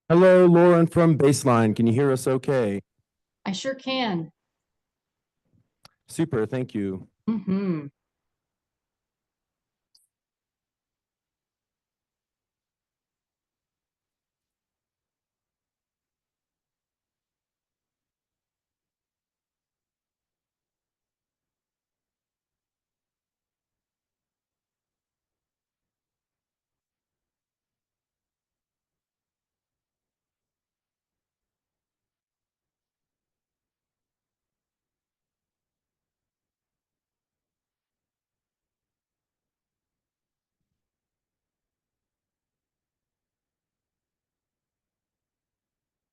Hello, Lauren from Baseline. Can you hear us okay? I sure can. Super, thank you. Mm-hmm.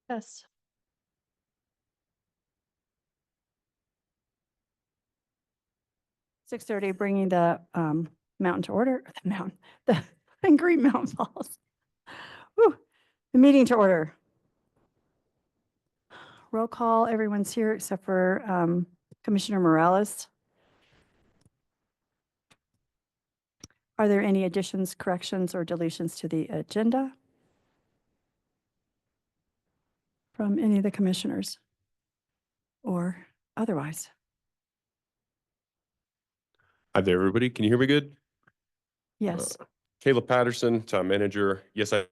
Yes. .30, bringing the mountain to order, in Green Mountain Falls. Whew. The meeting to order. Roll call, everyone's here except for Commissioner Morales. Are there any additions, corrections, or deletions to the agenda from any of the commissioners or otherwise? Hi there, everybody. Can you hear me good? Yes. Caleb Patterson, town manager. Yes, I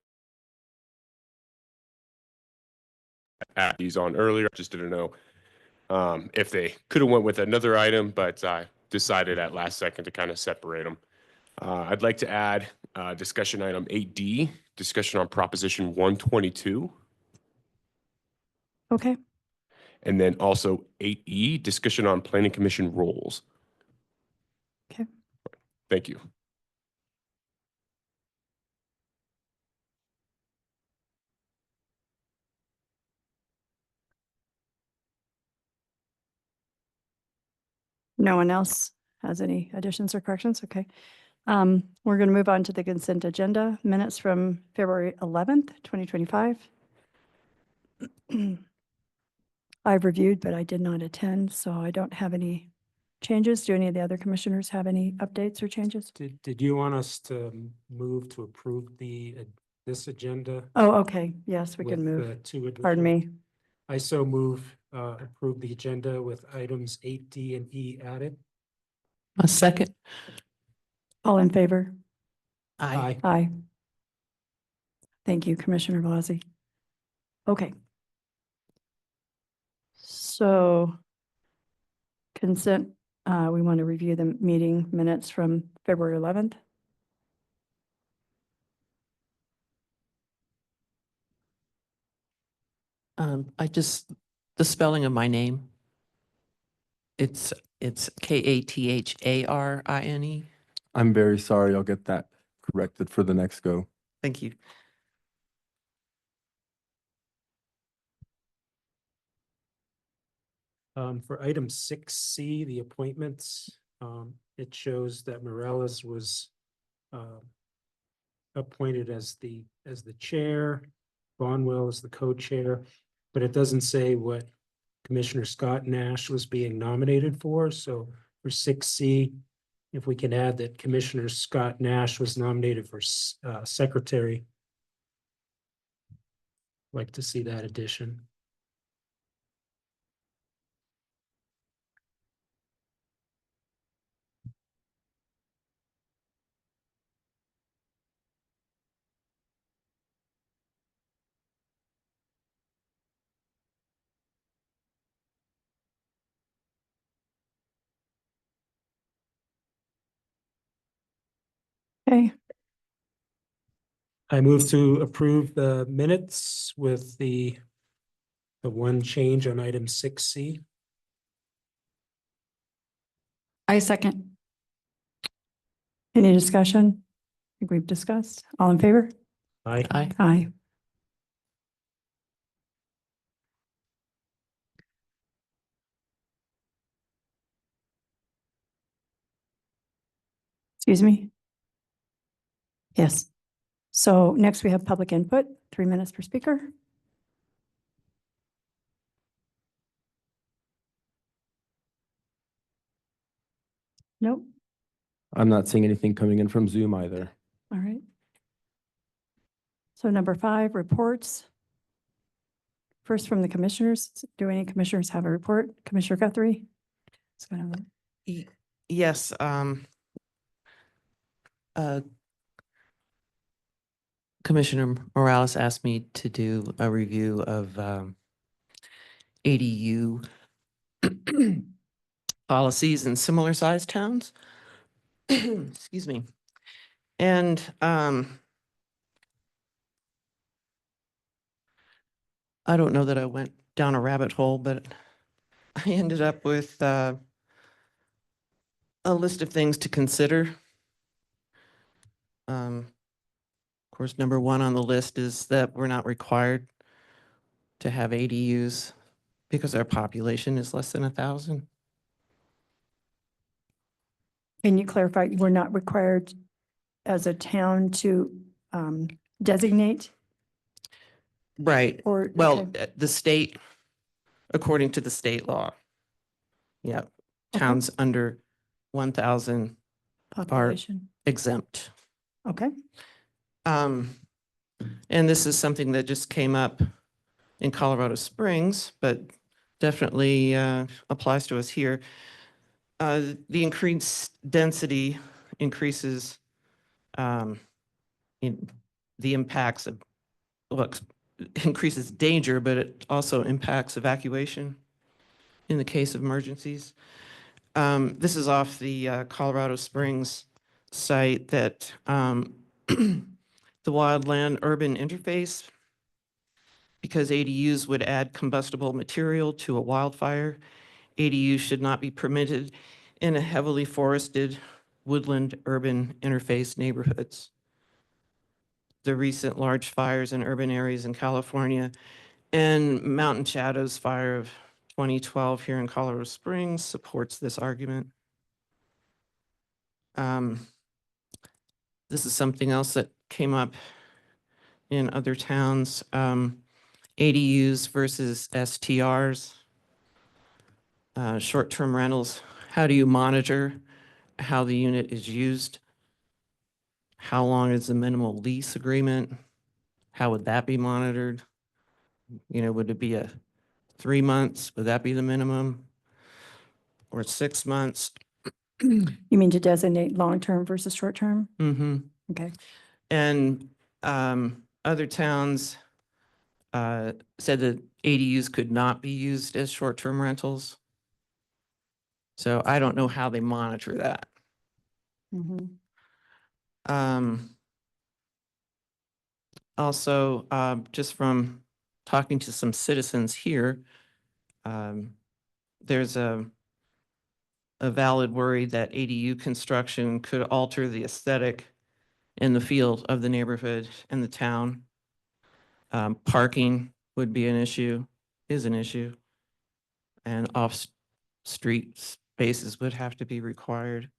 had these on earlier. I just didn't know if they could have went with another item, but I decided at last second to kind of separate them. I'd like to add discussion item 8D, discussion on Proposition 122. Okay. And then also 8E, discussion on Planning Commission roles. Okay. Thank you. No one else has any additions or corrections? Okay. We're going to move on to the consent agenda, minutes from February 11th, 2025. I've reviewed, but I did not attend, so I don't have any changes. Do any of the other commissioners have any updates or changes? Did you want us to move to approve this agenda? Oh, okay. Yes, we can with, move. two additional- Pardon me. I so move, approve the agenda with items 8D and E added. A second. All in favor? Aye. Aye. Thank you, Commissioner Blasi. Okay. So consent, we want to review the meeting minutes from February 11th. The spelling of my name. It's Katharine. I'm very sorry. I'll get that corrected for the next go. Thank you. For item 6C, the appointments, it shows that Morales was appointed as the chair, Bonwell as the co-chair, but it doesn't say what Commissioner Scott Nash was being nominated for. So for 6C, if we can add that Commissioner Scott Nash was nominated for secretary. Like to see that addition. Okay. I move to approve the minutes with the one change on item 6C. I second. Any discussion? I think we've discussed. All in favor? Aye. Aye. Aye. Excuse me? Yes. So next we have public input, 3 minutes per speaker. Nope. I'm not seeing anything coming in from Zoom either. All right. So number 5, reports. first from the commissioners. Do any commissioners have a report? Commissioner Guthrie? It's kind of Yes, Commissioner Morales asked me to do a review of ADU policies in similar sized towns. Excuse me. And I don't know that I went down a rabbit hole, but I ended up with a list of things to consider. Of course, number one on the list is that we're not required to have ADUs because our population is less than 1,000. Can you clarify, we're not required as a town to designate Right. or? Well, okay. the state, according to the state law. Yeah, Okay. towns under 1,000 Population. exempt. Okay, And this is something that just came up in Colorado Springs, but definitely applies to us here. The increased density increases in the impacts of, well, increases danger, but it also impacts evacuation in the case of emergencies. This is off the Colorado Springs site that the wildland urban interface, because ADUs would add combustible material to a wildfire. ADUs should not be permitted in a heavily forested woodland urban interface neighborhoods. The recent large fires in urban areas in California and Mountain Shadows fire of 2012 here in Colorado Springs supports this argument. This is something else that came up in other towns. ADUs versus STRs. Short-term rentals, how do you monitor how the unit is used? How long is the minimal lease agreement? How would that be monitored? You know, would it be 3 months? Would that be the minimum? Or 6 months? you mean to designate long-term versus short-term? Mm-hmm. Okay, And other towns said that ADUs could not be used as short-term rentals. So I don't know how they monitor that. mhm. Also, just from talking to some citizens here, there's a valid worry that ADU construction could alter the aesthetic and the feel of the neighborhood and the town. Parking would be an issue, is an issue. And off-street spaces would have to be required.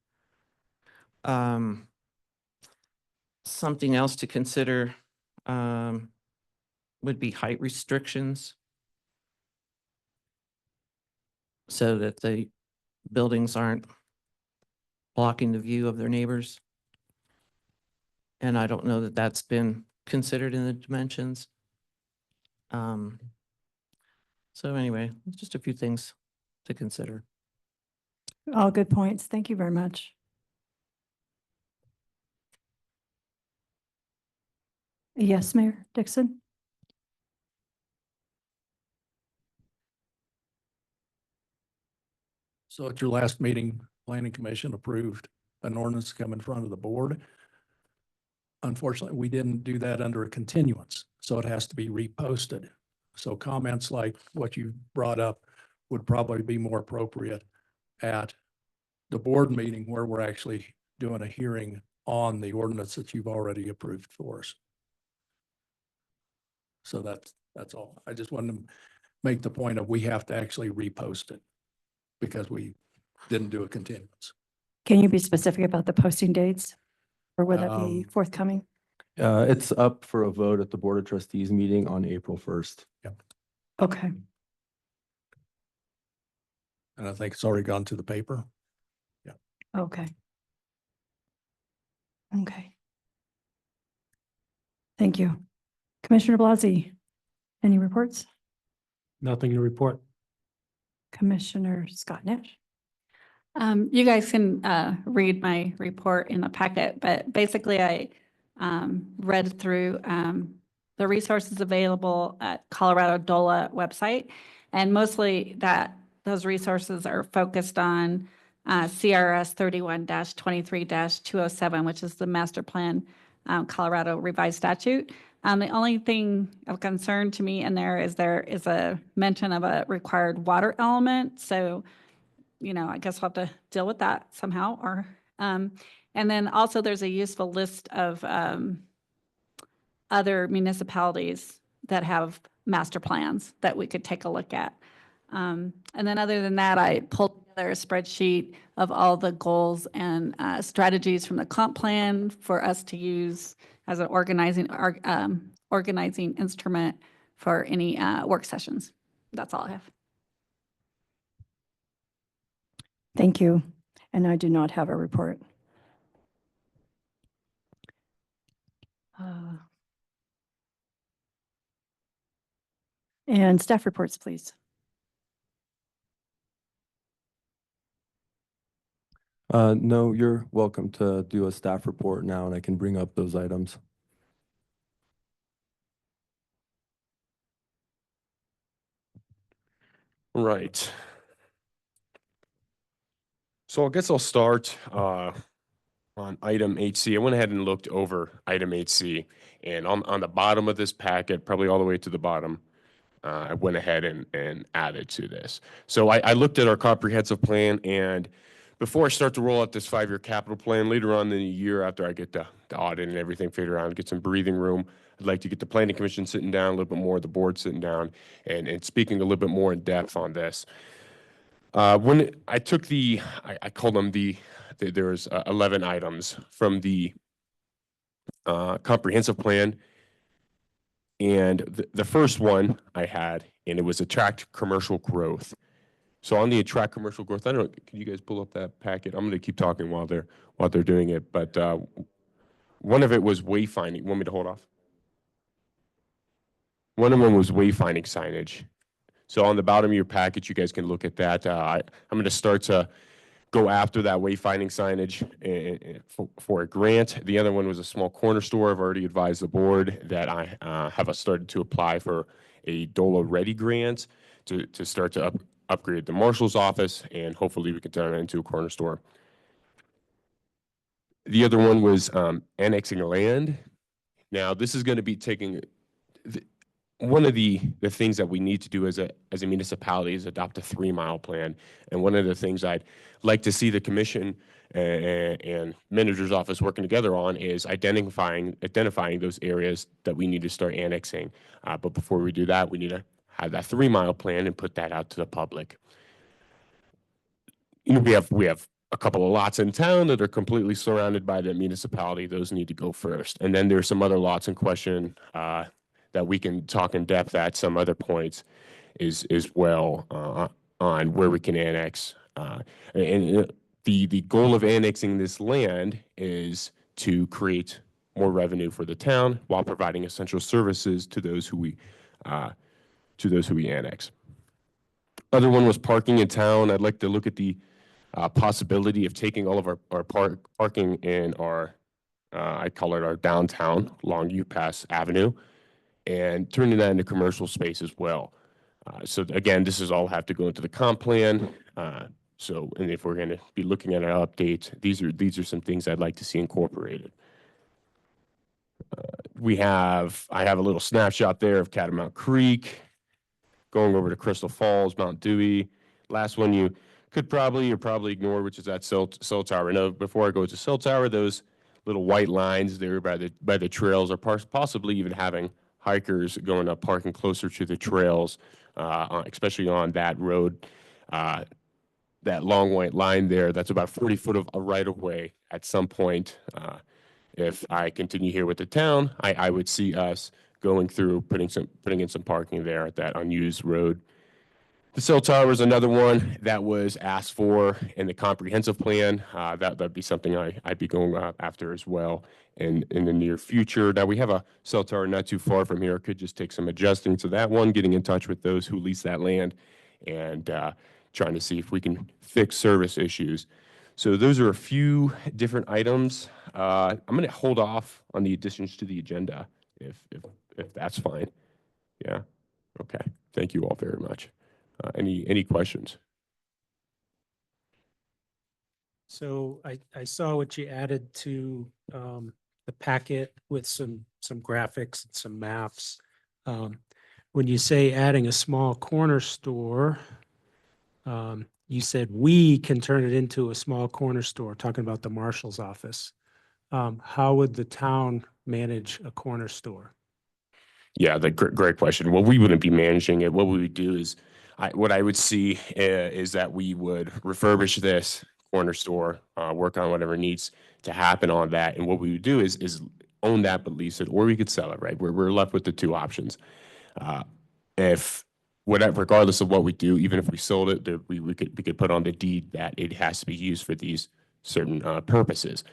Something else to consider would be height restrictions, so that the buildings aren't blocking the view of their neighbors. And I don't know that that's been considered in the dimensions. So anyway, just a few things to consider. All good points. Thank you very much. Yes, Mayor Dixon? So at your last meeting, Planning Commission approved an ordinance to come in front of the board. Unfortunately, we didn't do that under a continuance, so it has to be reposted. So comments like what you brought up would probably be more appropriate at the board meeting where we're actually doing a hearing on the ordinance that you've already approved for us. So that's all. I just wanted to make the point of we have to actually repost it because we didn't do a continuance. Can you be specific about the posting dates? Or will that be Um, forthcoming? It's up for a vote at the Board of Trustees meeting on April 1st. Okay, And I think it's already gone to the paper. okay. Okay. Thank you. Commissioner Blasey, any reports? Nothing to report. Commissioner Scott Nash. You guys can read my report in the packet, but basically I read through the resources available at Colorado DOLA website. And mostly those resources are focused on CRS 31-23-207, which is the master plan Colorado revised statute. The only thing of concern to me in there is a mention of a required water element. So, I guess we'll have to deal with that somehow and then also there's a useful list of other municipalities that have master plans that we could take a look at. And then other than that, I pulled together a spreadsheet of all the goals and strategies from the comp plan for us to use as an organizing instrument for any work sessions. That's all I have. Thank you. And I do not have a report. And staff reports, please. No, you're welcome to do a staff report now, and I can bring up those items. Right. So I guess I'll start on item 8C. I went ahead and looked over item 8C, and on the bottom of this packet, probably all the way to the bottom, I went ahead and added to this. So I looked at our comprehensive plan, and before I start to roll out this 5-year capital plan, later on in the year after I get the audit and everything figured out, get some breathing room, I'd like to get the planning commission sitting down, a little bit more, the board sitting down, and speaking a little bit more in depth on this. When I took I called them there was 11 items from the comprehensive plan. And the first one I had, and it was attract commercial growth. So on the attract commercial growth, I don't know, can you guys pull up that packet? I'm going to keep talking while they're doing it. But one of it was wayfinding. Want me to hold off? One of them was wayfinding signage. So on the bottom of your package, you guys can look at that. I'm going to start to go after that wayfinding signage for a grant. The other one was a small corner store. I've already advised the board that I have started to apply for a DOLA Ready grant to start to upgrade the marshal's office, and hopefully we can turn it into a corner store. The other one was annexing land. Now, this is going to be taking one of the things that we need to do as a municipality is adopt a 3-mile plan. And one of the things I'd like to see the commission and manager's office working together on is identifying those areas that we need to start annexing. But before we do that, we need to have that 3-mile plan and put that out to the public. We have a couple of lots in town that are completely surrounded by the municipality. Those need to go first. And then there's some other lots in question that we can talk in depth at some other points as well on where we can annex. And the goal of annexing this land is to create more revenue for the town while providing essential services to those who we annex. Other one was parking in town. I'd like to look at the possibility of taking all of our parking in our, I call it our downtown Longview Pass Avenue, and turning that into commercial space as well. So again, this is all have to go into the comp plan. And if we're going to be looking at an update, these are some things I'd like to see incorporated. I have a little snapshot there of Catamount Creek, going over to Crystal Falls, Mount Dewey. Last one you could probably ignore, which is that cell tower. Now, before I go to cell tower, those little white lines there by the trails are possibly even having hikers going up, parking closer to the trails, especially on that road. That long white line there, that's about 40 foot of a right of way at some point. If I continue here with the town, I would see us going through, putting in some parking there at that unused road. The cell tower is another one that was asked for in the comprehensive plan. That'd be something I'd be going after as well in the near future. Now, we have a cell tower not too far from here. Could just take some adjusting to that one, getting in touch with those who lease that land and trying to see if we can fix service issues. So those are a few different items. I'm going to hold off on the additions to the agenda if that's fine. Yeah. Okay. Thank you all very much. Any questions? So I saw what you added to the packet with some graphics and some maps. When you say adding a small corner store, you said we can turn it into a small corner store, talking about the marshal's office. How would the town manage a corner store? Yeah, great question. Well, we wouldn't be managing it. What we would do is, what I would see is that we would refurbish this corner store, work on whatever needs to happen on that. And what we would do is own that but lease it, or we could sell it, right? We're left with the two options. If whatever, regardless of what we do, even if we sold it, we could put on the deed that it has to be used for these certain purposes.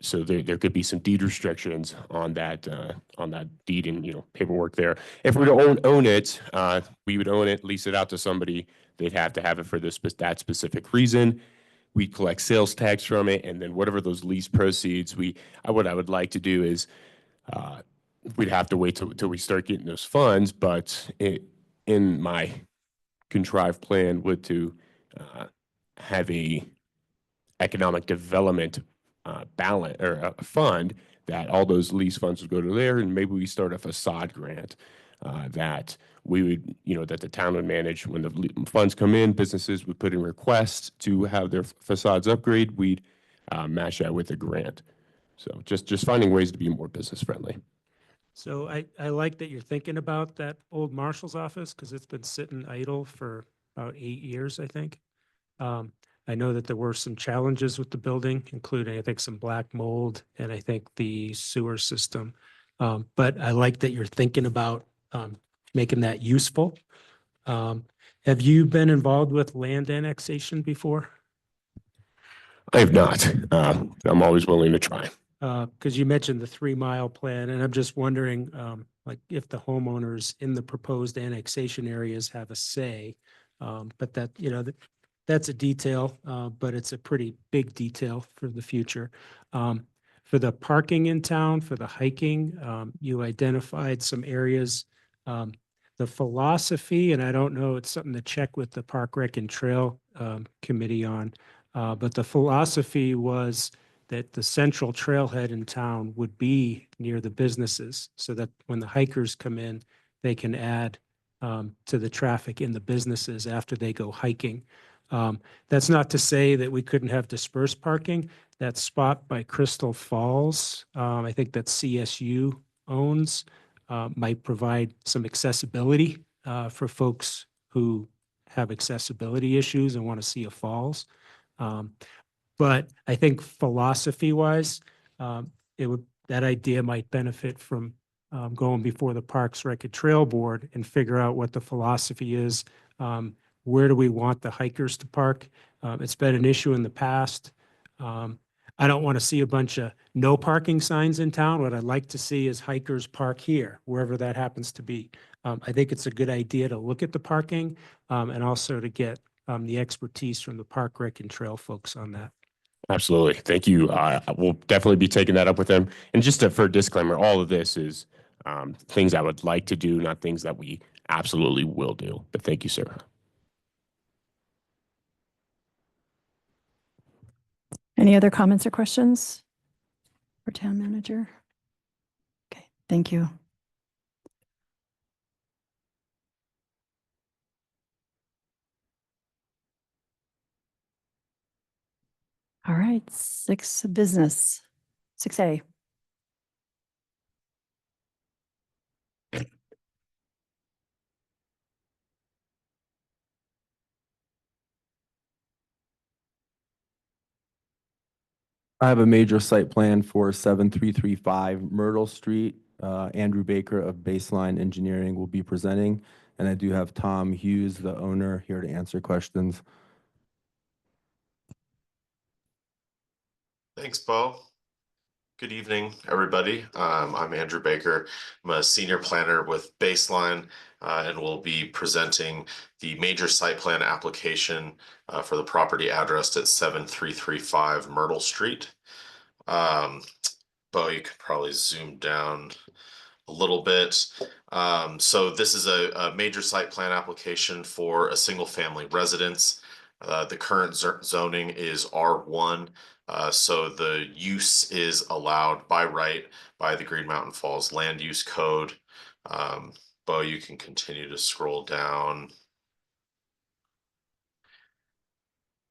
So there could be some deed restrictions on that deed and paperwork there. If we don't own it, we would own it, lease it out to somebody. They'd have to have it for that specific reason. We'd collect sales tax from it, and then whatever those lease proceeds, what I would like to do is we'd have to wait till we start getting those funds. But in my contrived plan would to have a economic development balance or a fund that all those lease funds would go to there, and maybe we start a facade grant that we would, that the town would manage. When the funds come in, businesses would put in requests to have their facades upgrade. We'd match that with a grant. So just finding ways to be more business friendly. So I like that you're thinking about that old marshal's office because it's been sitting idle for about 8 years, I think. I know that there were some challenges with the building, including, I think, some black mold and I think the sewer system. But I like that you're thinking about making that useful. Have you been involved with land annexation before? I have not. I'm always willing to try. Because you mentioned the 3-mile plan, and I'm just wondering, like, if the homeowners in the proposed annexation areas have a say. But that, that's a detail, but it's a pretty big detail for the future. For the parking in town, for the hiking, you identified some areas. The philosophy, and I don't know, it's something to check with the Park Rec and Trail Committee on, but the philosophy was that the central trailhead in town would be near the businesses so that when the hikers come in, they can add to the traffic in the businesses after they go hiking. That's not to say that we couldn't have dispersed parking. That spot by Crystal Falls, I think that CSU owns, might provide some accessibility for folks who have accessibility issues and want to see a falls. But I think philosophy-wise, that idea might benefit from going before the Parks Rec and Trail Board and figure out what the philosophy is. Where do we want the hikers to park? It's been an issue in the past. I don't want to see a bunch of no parking signs in town. What I'd like to see is hikers park here, wherever that happens to be. I think it's a good idea to look at the parking and also to get the expertise from the Park Rec and Trail folks on that. Absolutely. Thank you. We'll definitely be taking that up with them. And just for a disclaimer, all of this is things I would like to do, not things that we absolutely will do. But thank you, sir. Any other comments or questions for town manager? Okay, thank you. All right, 6 business, 6A. I have a major site plan for 7335 Myrtle Street. Andrew Baker of Baseline Engineering will be presenting. And I do have Tom Hughes, the owner, here to answer questions. Thanks, Bo. Good evening, everybody. I'm Andrew Baker. I'm a senior planner with Baseline, and will be presenting the major site plan application for the property addressed at 7335 Myrtle Street. Bo, you could probably zoom down a little bit. So this is a major site plan application for a single family residence. The current zoning is R1. So the use is allowed by right by the Green Mountain Falls Land Use Code. Bo, you can continue to scroll down.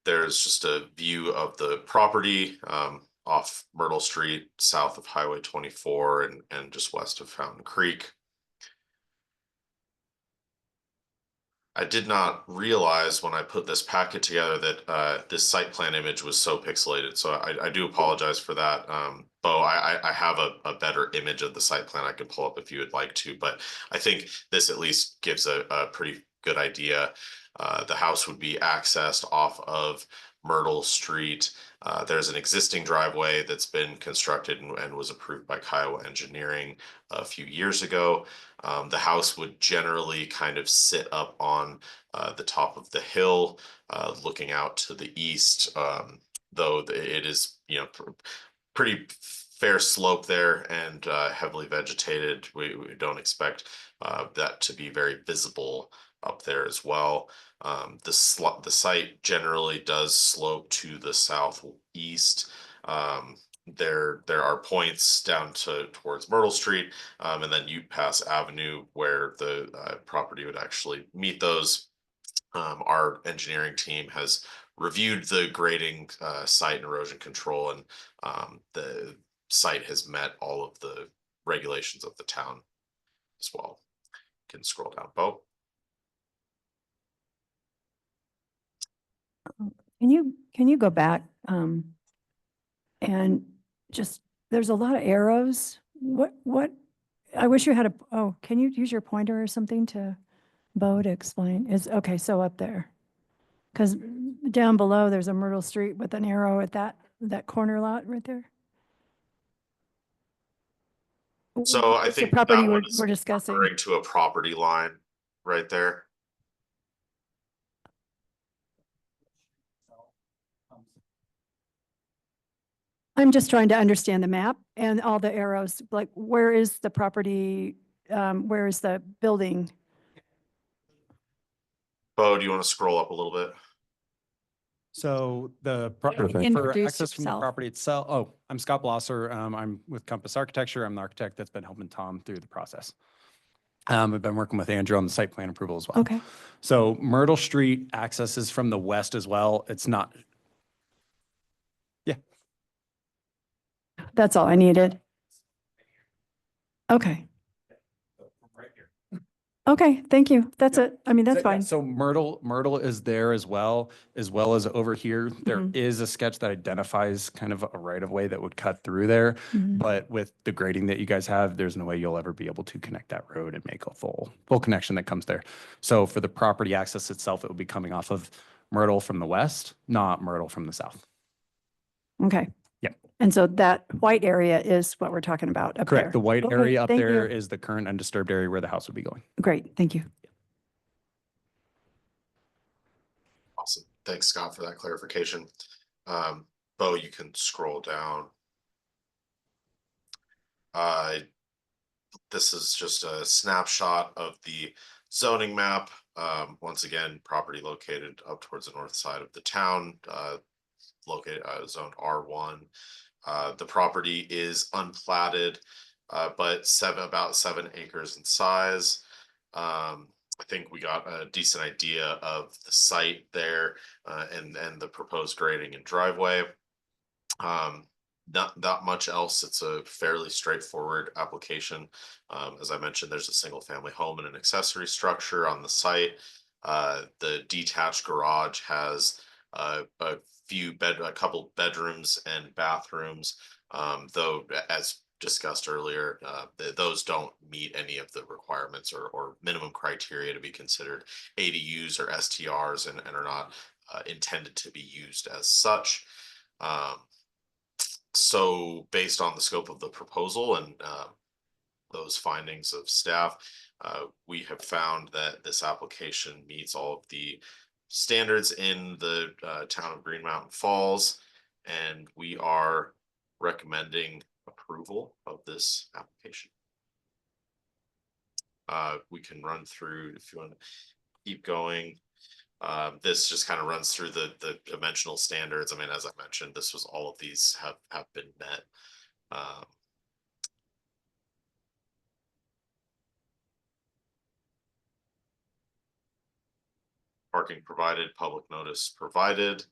There's just a view of the property off Myrtle Street, south of Highway 24 and just west of Fountain Creek. I did not realize when I put this packet together that this site plan image was so pixelated. So I do apologize for that. Bo, I have a better image of the site plan I can pull up if you would like to, but I think this at least gives a pretty good idea. The house would be accessed off of Myrtle Street. There's an existing driveway that's been constructed and was approved by Kiowa Engineering a few years ago. The house would generally kind of sit up on the top of the hill, looking out to the east, though it is, pretty fair slope there and heavily vegetated. We don't expect that to be very visible up there as well. The site generally does slope to the southeast. There are points down towards Myrtle Street, and then Ute Pass Avenue where the property would actually meet those. Our engineering team has reviewed the grading, site and erosion control, and the site has met all of the regulations of the town as well. Can scroll down, Bo. Can you go back? And just, there's a lot of arrows. I wish you had can you use your pointer or something to, Bo, to explain? Okay, so up there. Because down below, there's a Myrtle Street with an arrow at that corner lot right there. So I What's the think property that we're one is discussing. referring to a property line right there. I'm just trying to understand the map and all the arrows, like where is the property, where is the building? Bo, do you want to scroll up a little bit? So the Sure thing. for Introduce access from the yourself. property itself. Oh, I'm Scott Blosser. I'm with Compass Architecture. I'm the architect that's been helping Tom through the process. I've been working with Andrew on the site plan approval as well. Okay, So Myrtle Street accesses from the west as well. It's not. that's all I needed. Okay. Okay, thank you. That's it. I mean, that's So, yeah, fine. So Myrtle is there as well as over here. There Mhm. is a sketch that identifies kind of a right of way that would cut through there. Mhm. But with the grading that you guys have, there's no way you'll ever be able to connect that road and make a full connection that comes there. So for the property access itself, it will be coming off of Myrtle from the west, not Myrtle from the south. Okay. Yep. And so that white area is what we're talking about up there. Correct. The white Okay, area up thank there you. is the current undisturbed area where the house would be going. Great, thank you. Awesome. Thanks, Scott, for that clarification. Bo, you can scroll down. This is just a snapshot of the zoning map. Once again, property located up towards the north side of the town, located zone R1. The property is unplatted, but about 7 acres in size. I think we got a decent idea of the site there, and the proposed grading and driveway. Not that much else. It's a fairly straightforward application. As I mentioned, there's a single family home and an accessory structure on the site. The detached garage has a couple bedrooms and bathrooms. Though as discussed earlier, those don't meet any of the requirements or minimum criteria to be considered ADUs or STRs and are not intended to be used as such. So based on the scope of the proposal and those findings of staff, we have found that this application meets all of the standards in the town of Green Mountain Falls, and we are recommending approval of this application. We can run through if you want to keep going. This just kind of runs through the dimensional standards. I mean, as I mentioned, this was all of these have been met. Parking provided, public notice provided.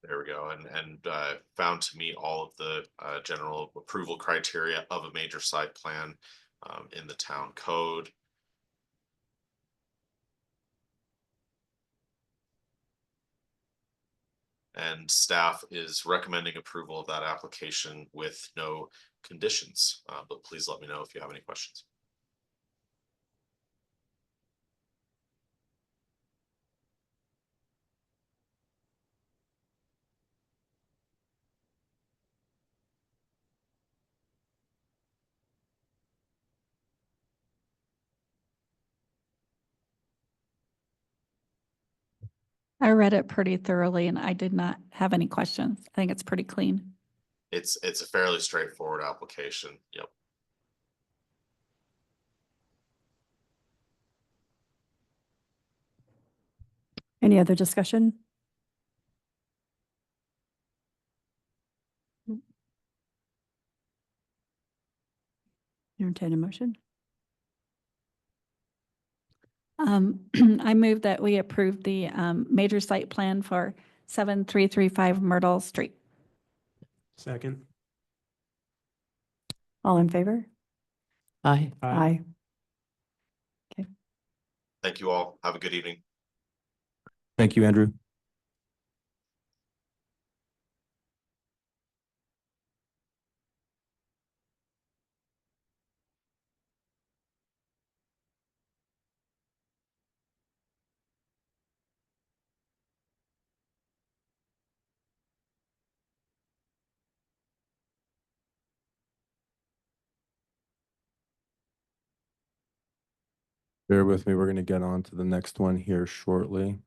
There we go, and found to meet all of the general approval criteria of a major site plan in the town code. And staff is recommending approval of that application with no conditions, but please let me know if you have any questions. I read it pretty thoroughly and I did not have any questions. I think it's pretty clean. It's a fairly straightforward application. Yep. Any other discussion? Entertain a motion. I move that we approve the major site plan for 7335 Myrtle Street. Second. All in favor? Aye. Aye. Thank you all. Have a good evening. Thank you, Andrew. Bear with me, we're going to get on to the next one here shortly.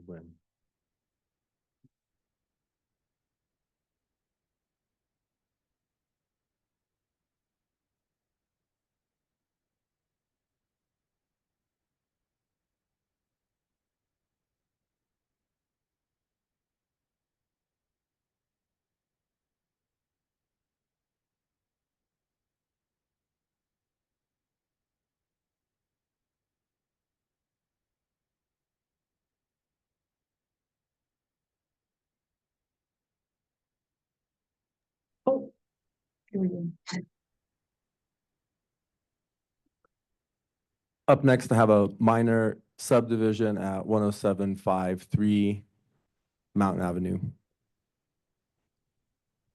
When? Oh, here we go. Up next, I have a minor subdivision at 10753 Mountain Avenue.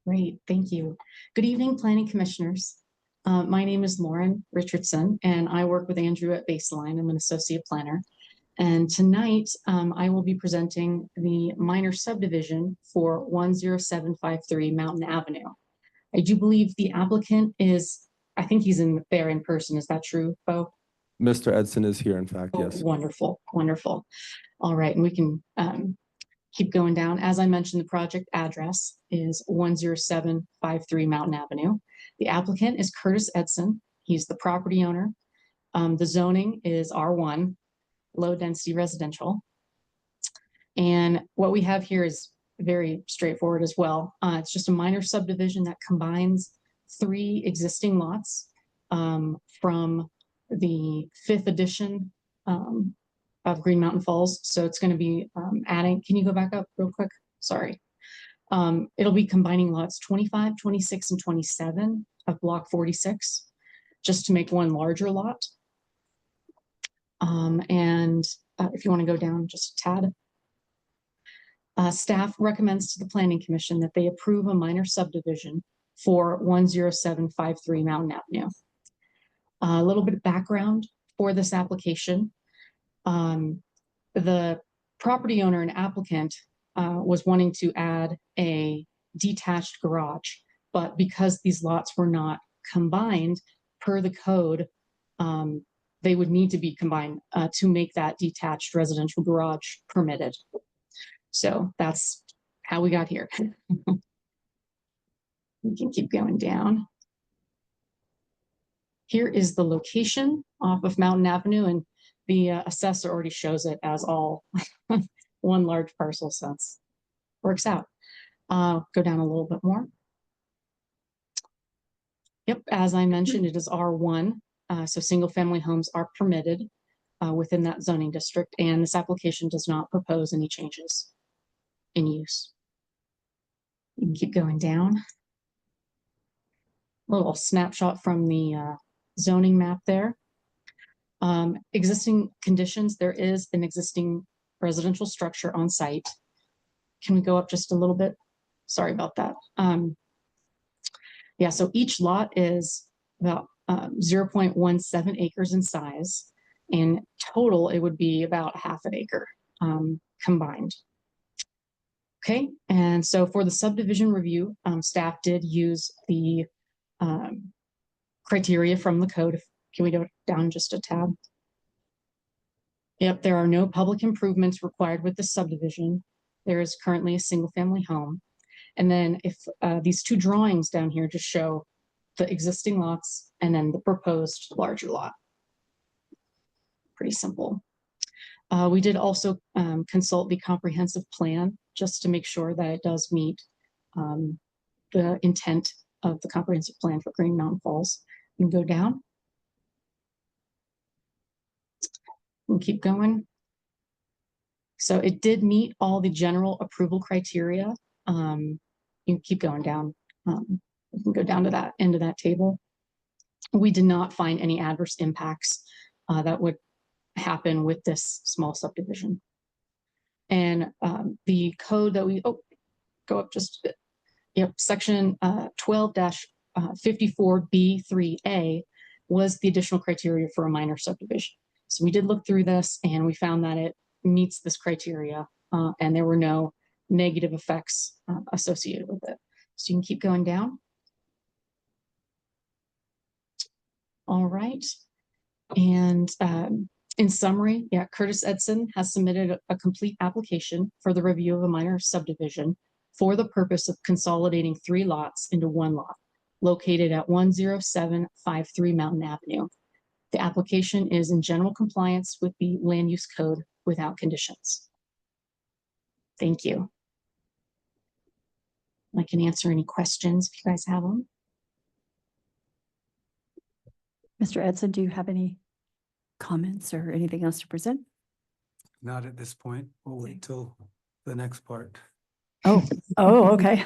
Great, thank you. Good evening, planning commissioners. My name is Lauren Richardson, and I work with Andrew at Baseline. I'm an associate planner. And tonight, I will be presenting the minor subdivision for 10753 Mountain Avenue. I do believe the applicant is, I think he's there in person. Is that true, Bo? Mr. Edson is here, in fact, Oh, yes. wonderful, wonderful. All right, and we can keep going down. As I mentioned, the project address is 10753 Mountain Avenue. The applicant is Curtis Edson. He's the property owner. The zoning is R1, low density residential. And what we have here is very straightforward as well. It's just a minor subdivision that combines 3 existing lots from the 5th edition of Green Mountain Falls. So it's going to be adding, can you go back up real quick? Sorry. It'll be combining lots 25, 26, and 27 of block 46, just to make one larger lot. If you want to go down just a tad. Staff recommends to the Planning Commission that they approve a minor subdivision for 10753 Mountain Avenue. A little bit of background for this application. The property owner and applicant was wanting to add a detached garage, but because these lots were not combined per the code, they would need to be combined to make that detached residential garage permitted. So that's how we got here. We can keep going down. Here is the location off of Mountain Avenue, and the assessor already shows it as all one large parcel, so it's works out. Go down a little bit more. Yep, as I mentioned, it is R1, so single family homes are permitted within that zoning district, and this application does not propose any changes in use. You can keep going down. A little snapshot from the zoning map there. Existing conditions, there is an existing residential structure on site. Can we go up just a little bit? Sorry about that. Yeah, so each lot is about 0.17 acres in size. In total, it would be about half an acre combined. Okay, and so for the subdivision review, staff did use the criteria from the code. Can we go down just a tab? Yep, there are no public improvements required with the subdivision. There is currently a single family home. And then if these 2 drawings down here just show the existing lots and then the proposed larger lot. Pretty simple. We did also consult the comprehensive plan just to make sure that it does meet the intent of the comprehensive plan for Green Mountain Falls. You can go down. We'll keep going. So it did meet all the general approval criteria. You can keep going down. We can go down to that end of that table. We did not find any adverse impacts that would happen with this small subdivision. And the code that we, go up just a bit. Yep, section 12-54B3A was the additional criteria for a minor subdivision. So we did look through this and we found that it meets this criteria and there were no negative effects associated with it. So you can keep going down. All right. And in summary, yeah, Curtis Edson has submitted a complete application for the review of a minor subdivision for the purpose of consolidating 3 lots into 1 lot located at 10753 Mountain Avenue. The application is in general compliance with the land use code without conditions. Thank you. I can answer any questions if you guys have them. Mr. Edson, do you have any comments or anything else to present? Not at this point. We'll wait till the next part. Oh, okay.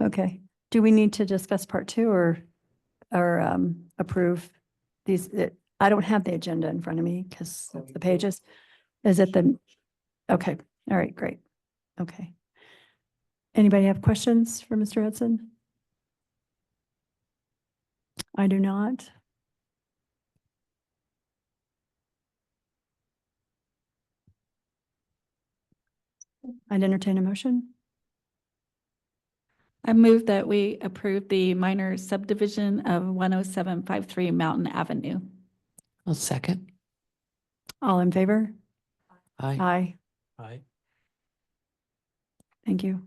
Okay. Do we need to discuss part 2 or approve these? I don't have the agenda in front of me because of the pages. Is it the, okay. All right, great. Okay. Anybody have questions for Mr. Edson? I do not. I'd entertain a motion. I move that we approve the minor subdivision of 10753 Mountain Avenue. I'll second. All in favor? Aye. Aye. Aye. Thank you.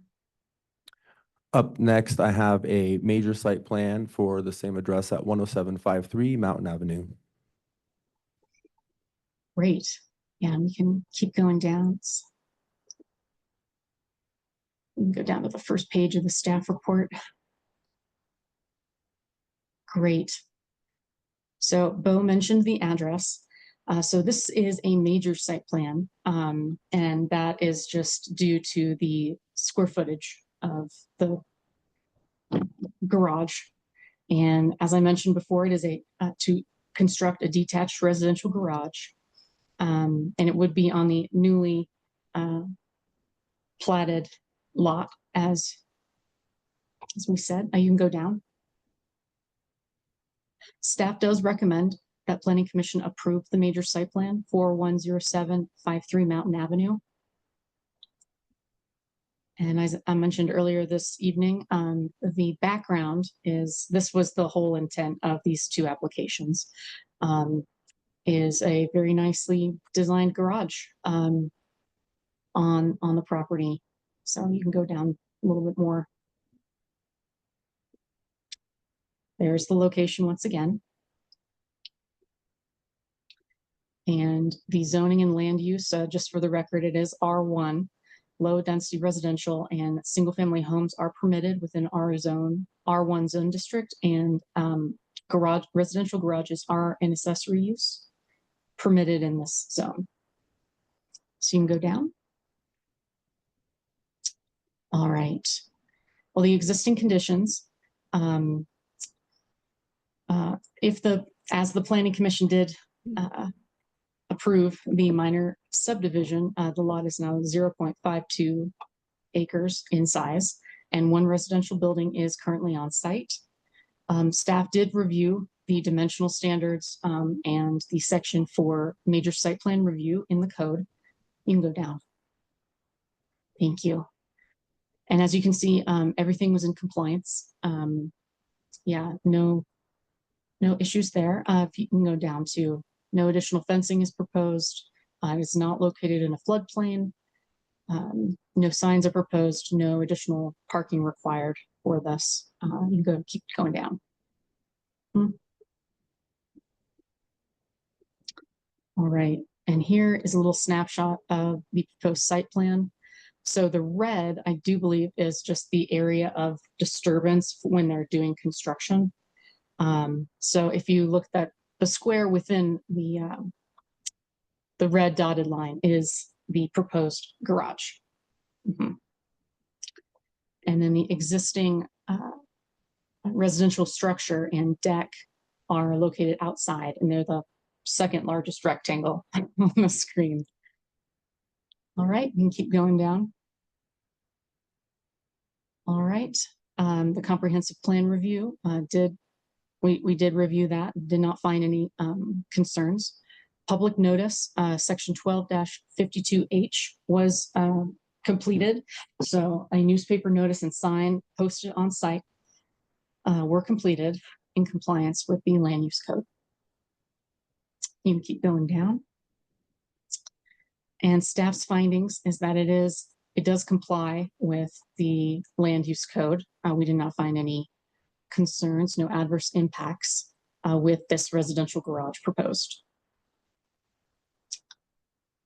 Up next, I have a major site plan for the same address at 10753 Mountain Avenue. Great. Yeah, we can keep going down. We can go down to the first page of the staff report. Great. So Bo mentioned the address. So this is a major site plan, and that is just due to the square footage of the garage. And as I mentioned before, it is to construct a detached residential garage. And it would be on the newly platted lot as we said. You can go down. Staff does recommend that Planning Commission approve the major site plan for 10753 Mountain Avenue. And as I mentioned earlier this evening, the background is, this was the whole intent of these two applications, is a very nicely designed garage on the property. So you can go down a little bit more. There's the location once again. And the zoning and land use, just for the record, it is R1. Low density residential and single family homes are permitted within R1 zone district, and residential garages are an accessory use permitted in this zone. So you can go down. All right. Well, the existing conditions, as the Planning Commission did approve the minor subdivision, the lot is now 0.52 acres in size, and one residential building is currently on site. Staff did review the dimensional standards and the section for major site plan review in the code. You can go down. Thank you. And as you can see, everything was in compliance. Yeah, no issues there. If you can go down to no additional fencing is proposed. It's not located in a floodplain. No signs are proposed. No additional parking required for this. You can keep going down. All right, and here is a little snapshot of the proposed site plan. So the red, I do believe, is just the area of disturbance when they're doing construction. So if you look at the square within the red dotted line is the proposed garage. And then the existing residential structure and deck are located outside, and they're the second largest rectangle on the screen. All right, we can keep going down. All right, the comprehensive plan review we did review that, did not find any concerns. Public notice, section 12-52H was completed. So a newspaper notice and sign posted on site were completed in compliance with the land use code. You can keep going down. And staff's findings is that it does comply with the land use code. We did not find any concerns, no adverse impacts with this residential garage proposed.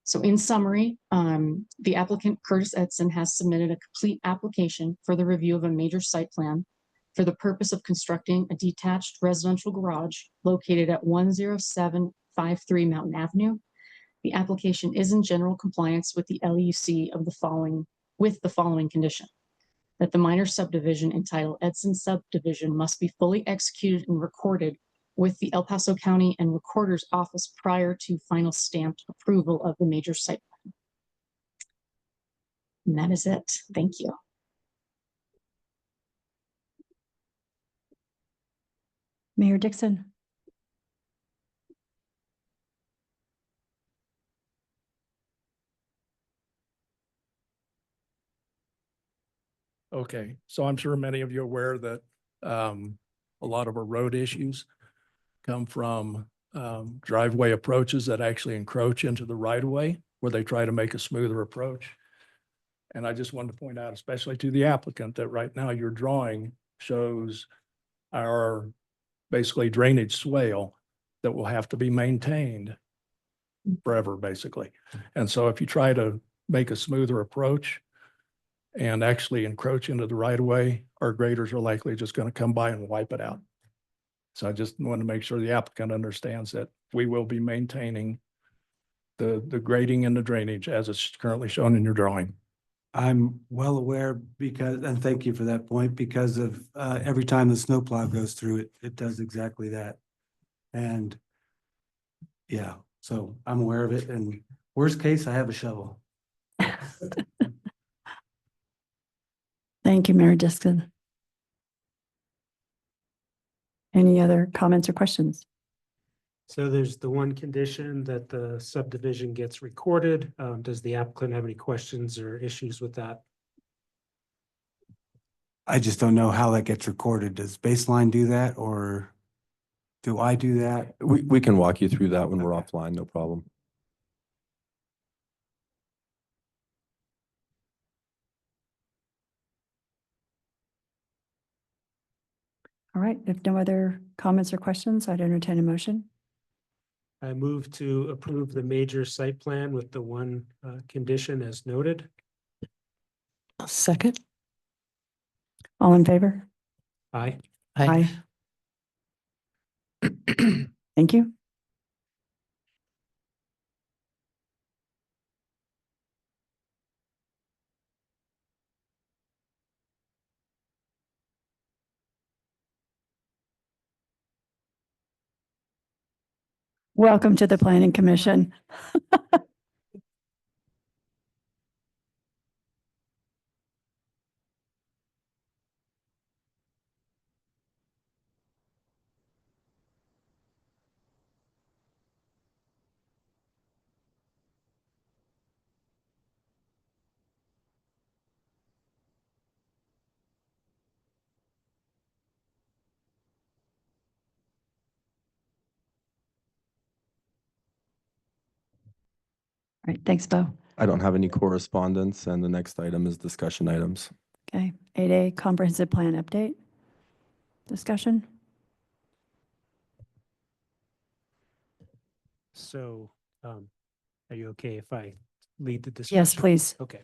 So in summary, the applicant Curtis Edson has submitted a complete application for the review of a major site plan for the purpose of constructing a detached residential garage located at 10753 Mountain Avenue. The application is in general compliance with the LUC of the following condition: that the minor subdivision entitled Edson Subdivision must be fully executed and recorded with the El Paso County and Recorder's Office prior to final stamped approval of the major site plan. And that is it. Thank you. Mayor Dixon. Okay, so I'm sure many of you are aware that a lot of our road issues come from driveway approaches that actually encroach into the right of way where they try to make a smoother approach. And I just wanted to point out, especially to the applicant, that right now your drawing shows our basically drainage swale that will have to be maintained forever, basically. And so if you try to make a smoother approach and actually encroach into the right of way, our graders are likely just going to come by and wipe it out. So I just want to make sure the applicant understands that we will be maintaining the grading and the drainage as it's currently shown in your drawing. I'm well aware because, and thank you for that point, because of every time the snowplow goes through it, it does exactly that. And yeah, so I'm aware of it, and worst case, I have a shovel. Thank you, Mayor Dixon. Any other comments or questions? So there's the one condition that the subdivision gets recorded. Does the applicant have any questions or issues with that? I just don't know how that gets recorded. Does Baseline do that, or do I do that? We can walk you through that when we're offline, no problem. All right, if no other comments or questions, I'd entertain a motion. I move to approve the major site plan with the one condition as noted. Second? All in favor? Aye. Aye. Thank you. Welcome to the Planning Commission. All right, thanks, Bo. I don't have any correspondence, and the next item is discussion items. Okay, 8A Comprehensive Plan Update. Discussion? So, are you okay if I lead the discussion? Yes, please. Okay.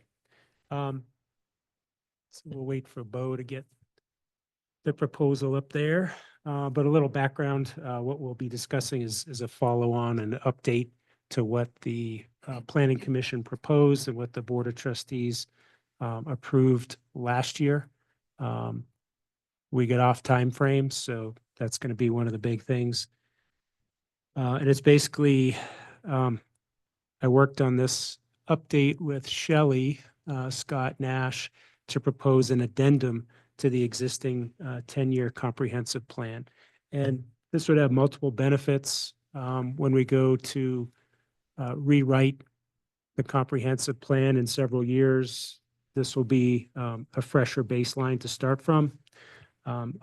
So we'll wait for Bo to get the proposal up there. But a little background, what we'll be discussing is a follow-on and update to what the Planning Commission proposed and what the Board of Trustees approved last year. We get off timeframes, so that's going to be one of the big things. And it's basically, I worked on this update with Shelley, Scott Nash, to propose an addendum to the existing 10-year comprehensive plan. And this would have multiple benefits when we go to rewrite the comprehensive plan in several years. This will be a fresher baseline to start from.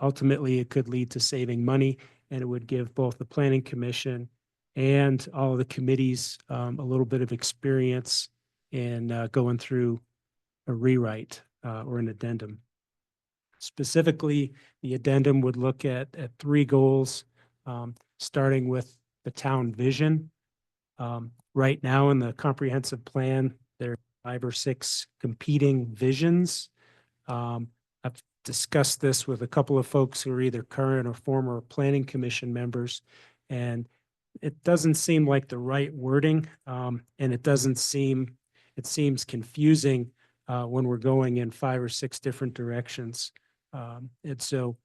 Ultimately, it could lead to saving money, and it would give both the Planning Commission and all of the committees a little bit of experience in going through a rewrite or an addendum. Specifically, the addendum would look at three goals, starting with the town vision. Right now in the comprehensive plan, there are 5 or 6 competing visions. I've discussed this with a couple of folks who are either current or former Planning Commission members, and it doesn't seem like the right wording, and it seems confusing when we're going in 5 or 6 different directions. And so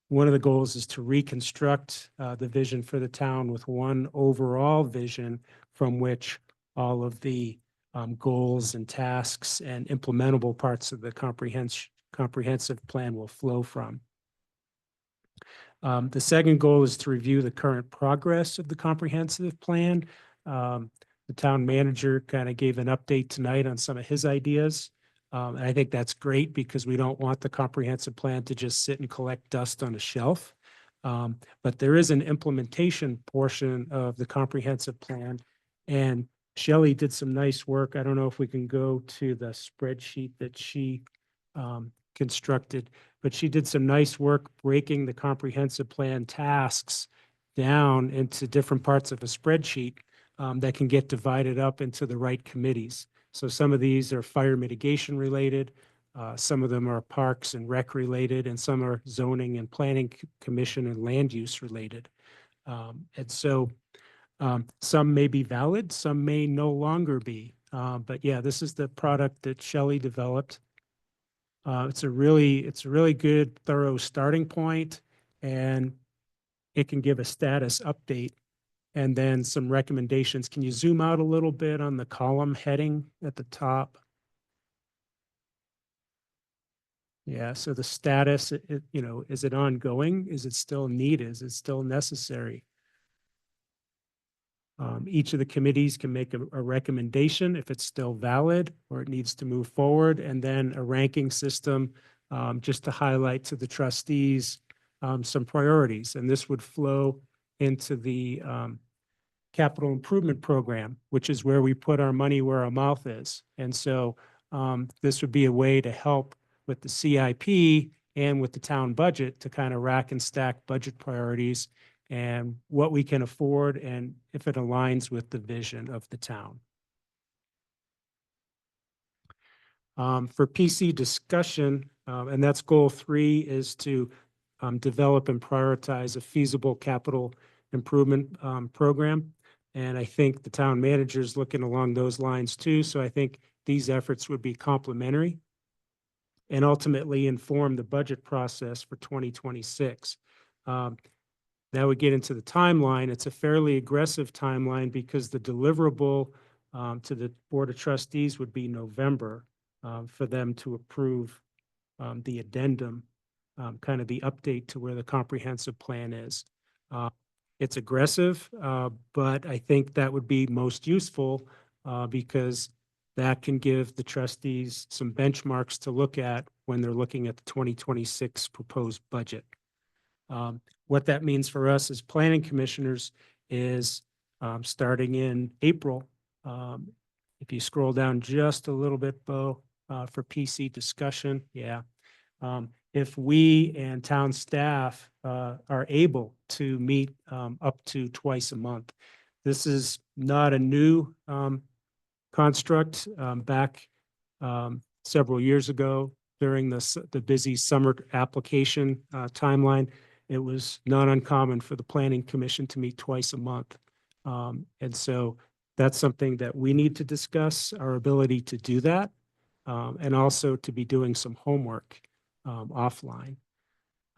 one of the goals is to reconstruct the vision for the town with one overall vision from which all of the goals and tasks and implementable parts of the comprehensive plan will flow from. The second goal is to review the current progress of the comprehensive plan. The town manager kind of gave an update tonight on some of his ideas. And I think that's great because we don't want the comprehensive plan to just sit and collect dust on a shelf. But there is an implementation portion of the comprehensive plan. And Shelley did some nice work. I don't know if we can go to the spreadsheet that she constructed, but she did some nice work breaking the comprehensive plan tasks down into different parts of a spreadsheet that can get divided up into the right committees. So some of these are fire mitigation related. Some of them are Parks and Rec related, and some are Zoning and Planning Commission and Land Use related. And so some may be valid, some may no longer be. But yeah, this is the product that Shelley developed. It's a really good, thorough starting point, and it can give a status update and then some recommendations. Can you zoom out a little bit on the column heading at the top? Yeah, so the status, is it ongoing? Is it still needed? Is it still necessary? Each of the committees can make a recommendation if it's still valid or it needs to move forward, and then a ranking system just to highlight to the trustees some priorities. And this would flow into the capital improvement program, which is where we put our money where our mouth is. And so this would be a way to help with the CIP and with the town budget to kind of rack and stack budget priorities and what we can afford and if it aligns with the vision of the town. For PC discussion, and that's goal 3, is to develop and prioritize a feasible capital improvement program. And I think the town manager is looking along those lines too. So I think these efforts would be complementary and ultimately inform the budget process for 2026. Now we get into the timeline. It's a fairly aggressive timeline because the deliverable to the Board of Trustees would be November for them to approve the addendum, kind of the update to where the comprehensive plan is. It's aggressive, but I think that would be most useful because that can give the trustees some benchmarks to look at when they're looking at the 2026 proposed budget. What that means for us as planning commissioners is starting in April. If you scroll down just a little bit, Bo, for PC discussion, yeah. If we and town staff are able to meet up to twice a month, this is not a new construct. Back several years ago during the busy summer application timeline, it was not uncommon for the Planning Commission to meet twice a month. And so that's something that we need to discuss, our ability to do that, and also to be doing some homework offline.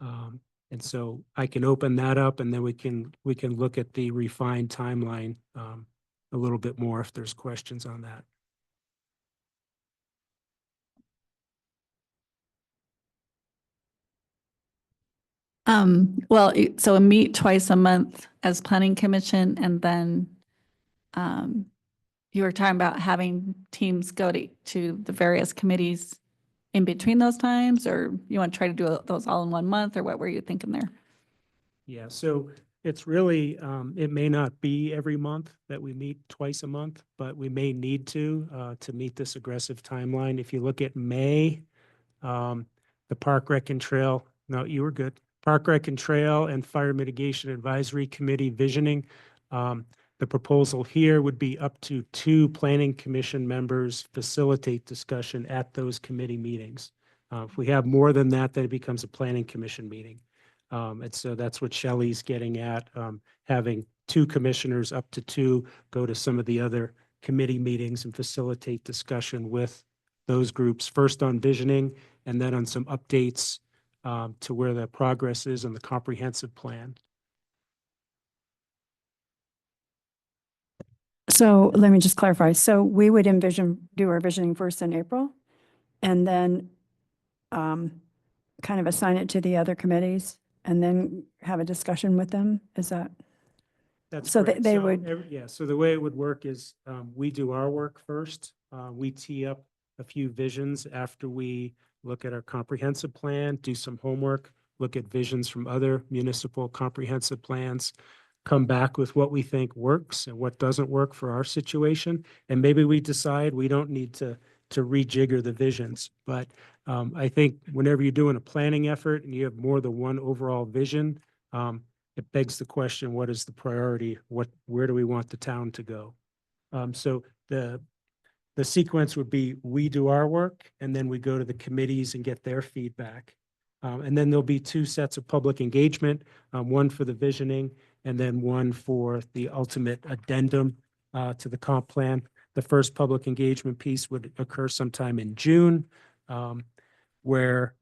And so I can open that up and then we can look at the refined timeline a little bit more if there's questions on that. Well, so we meet twice a month as planning commission, and then you were talking about having teams go to the various committees in between those times, or you want to try to do those all in one month, or what were you thinking there? Yeah, so it's really, it may not be every month that we meet twice a month, but we may need to meet this aggressive timeline. If you look at May, the Park Rec and Trail, no, you were good. Park Rec and Trail and Fire Mitigation Advisory Committee visioning. The proposal here would be up to 2 planning commission members facilitate discussion at those committee meetings. If we have more than that, then it becomes a planning commission meeting. And so that's what Shelley's getting at, having 2 commissioners up to 2 go to some of the other committee meetings and facilitate discussion with those groups, first on visioning and then on some updates to where the progress is on the comprehensive plan. So let me just clarify. So we would do our visioning first in April and then kind of assign it to the other committees and then have a discussion with them. Is that? That's So correct. they would- Yeah, so the way it would work is we do our work first. We tee up a few visions after we look at our comprehensive plan, do some homework, look at visions from other municipal comprehensive plans, come back with what we think works and what doesn't work for our situation. And maybe we decide we don't need to rejigger the visions. But I think whenever you're doing a planning effort and you have more than one overall vision, it begs the question, what is the priority? Where do we want the town to go? So the the sequence would be, we do our work, and then we go to the committees and get their feedback. And then there'll be two sets of public engagement, one for the visioning, and then one for the ultimate addendum to the comp plan. The first public engagement piece would occur sometime in June, where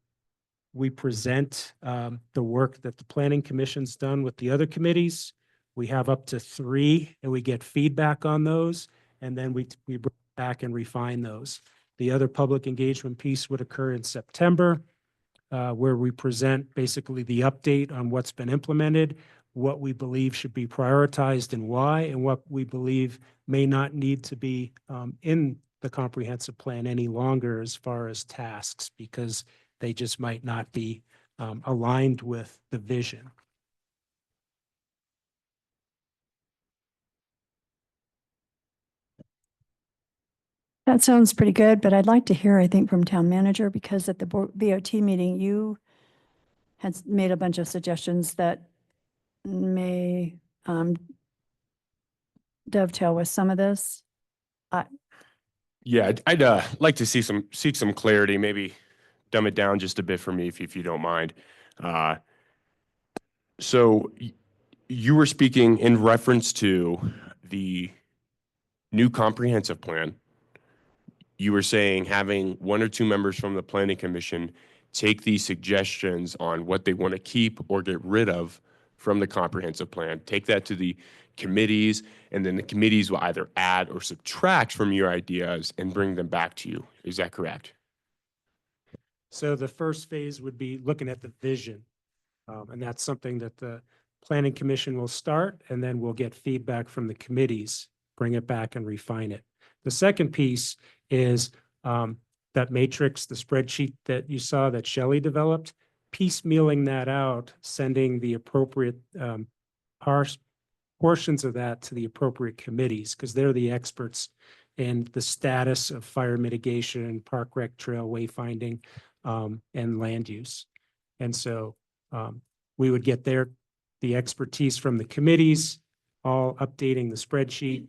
we present the work that the Planning Commission's done with the other committees. We have up to 3, and we get feedback on those, and then we bring back and refine those. The other public engagement piece would occur in September, where we present basically the update on what's been implemented, what we believe should be prioritized and why, and what we believe may not need to be in the comprehensive plan any longer as far as tasks, because they just might not be aligned with the vision. That sounds pretty good, but I'd like to hear, I think, from town manager, because at the BOT meeting, you had made a bunch of suggestions that may dovetail with some of this. Yeah, I'd like to seek some clarity, maybe dumb it down just a bit for me if you don't mind. So you were speaking in reference to the new comprehensive plan. You were saying having 1 or 2 members from the Planning Commission take these suggestions on what they want to keep or get rid of from the comprehensive plan, take that to the committees, and then the committees will either add or subtract from your ideas and bring them back to you. Is that correct? So the first phase would be looking at the vision. And that's something that the Planning Commission will start, and then we'll get feedback from the committees, bring it back and refine it. The second piece is that matrix, the spreadsheet that you saw that Shelley developed, piecemealing that out, sending the appropriate portions of that to the appropriate committees, because they're the experts in the status of fire mitigation, park rec trail wayfinding, and land use. And so we would get the expertise from the committees, all updating the spreadsheet.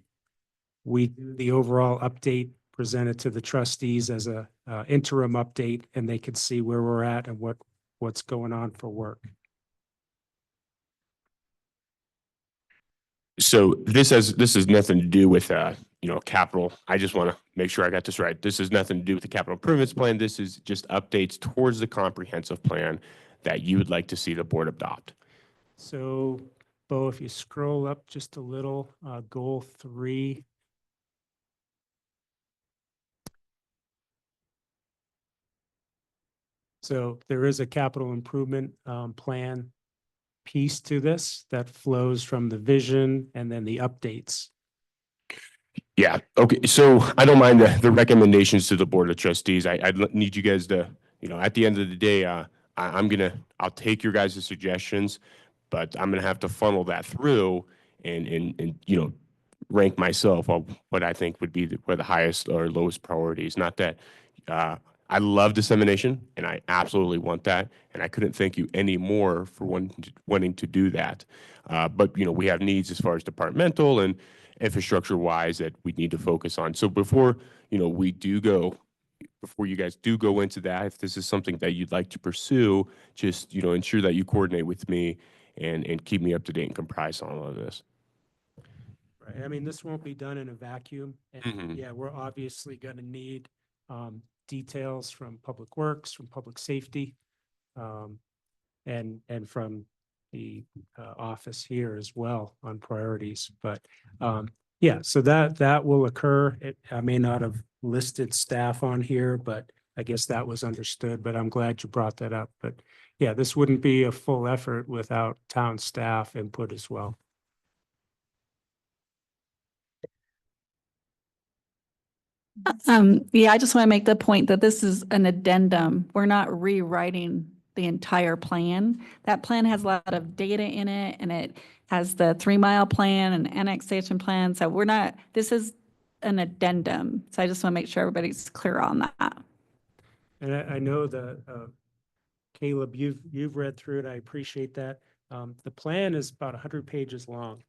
We do the overall update, present it to the trustees as a interim update, and they could see where we're at and what's going on for work. So this has nothing to do with capital. I just want to make sure I got this right. This has nothing to do with the capital improvements plan. This is just updates towards the comprehensive plan that you would like to see the board adopt. So, Bo, if you scroll up just a little, goal 3. So there is a capital improvement plan piece to this that flows from the vision and then the updates. Yeah. Okay. So I don't mind the recommendations to the board of trustees. I'd need you guys to, at the end of the day, I'll take your guys' suggestions, but I'm going to have to funnel that through and rank myself on what I think would be where the highest or lowest priorities. Not that I love dissemination and I absolutely want that. And I couldn't thank you any more for wanting to do that. But we have needs as far as departmental and infrastructure wise that we need to focus on. So before you guys do go into that, if this is something that you'd like to pursue, just ensure that you coordinate with me and keep me up to date and comprise on all of this. Right. I mean, this won't be done in a vacuum. And yeah, we're obviously going to need details from Public Works, from Public Safety, and from the office here as well on priorities. But yeah, so that will occur. I may not have listed staff on here, but I guess that was understood, but I'm glad you brought that up. But yeah, this wouldn't be a full effort without town staff input as well. Yeah, I just want to make the point that this is an addendum. We're not rewriting the entire plan. That plan has a lot of data in it, and it has the 3-mile plan and annexation plan. So this is an addendum. So I just want to make sure everybody's clear on that. And I know that Caleb, you've read through it. I appreciate that. The plan is about 100 pages long.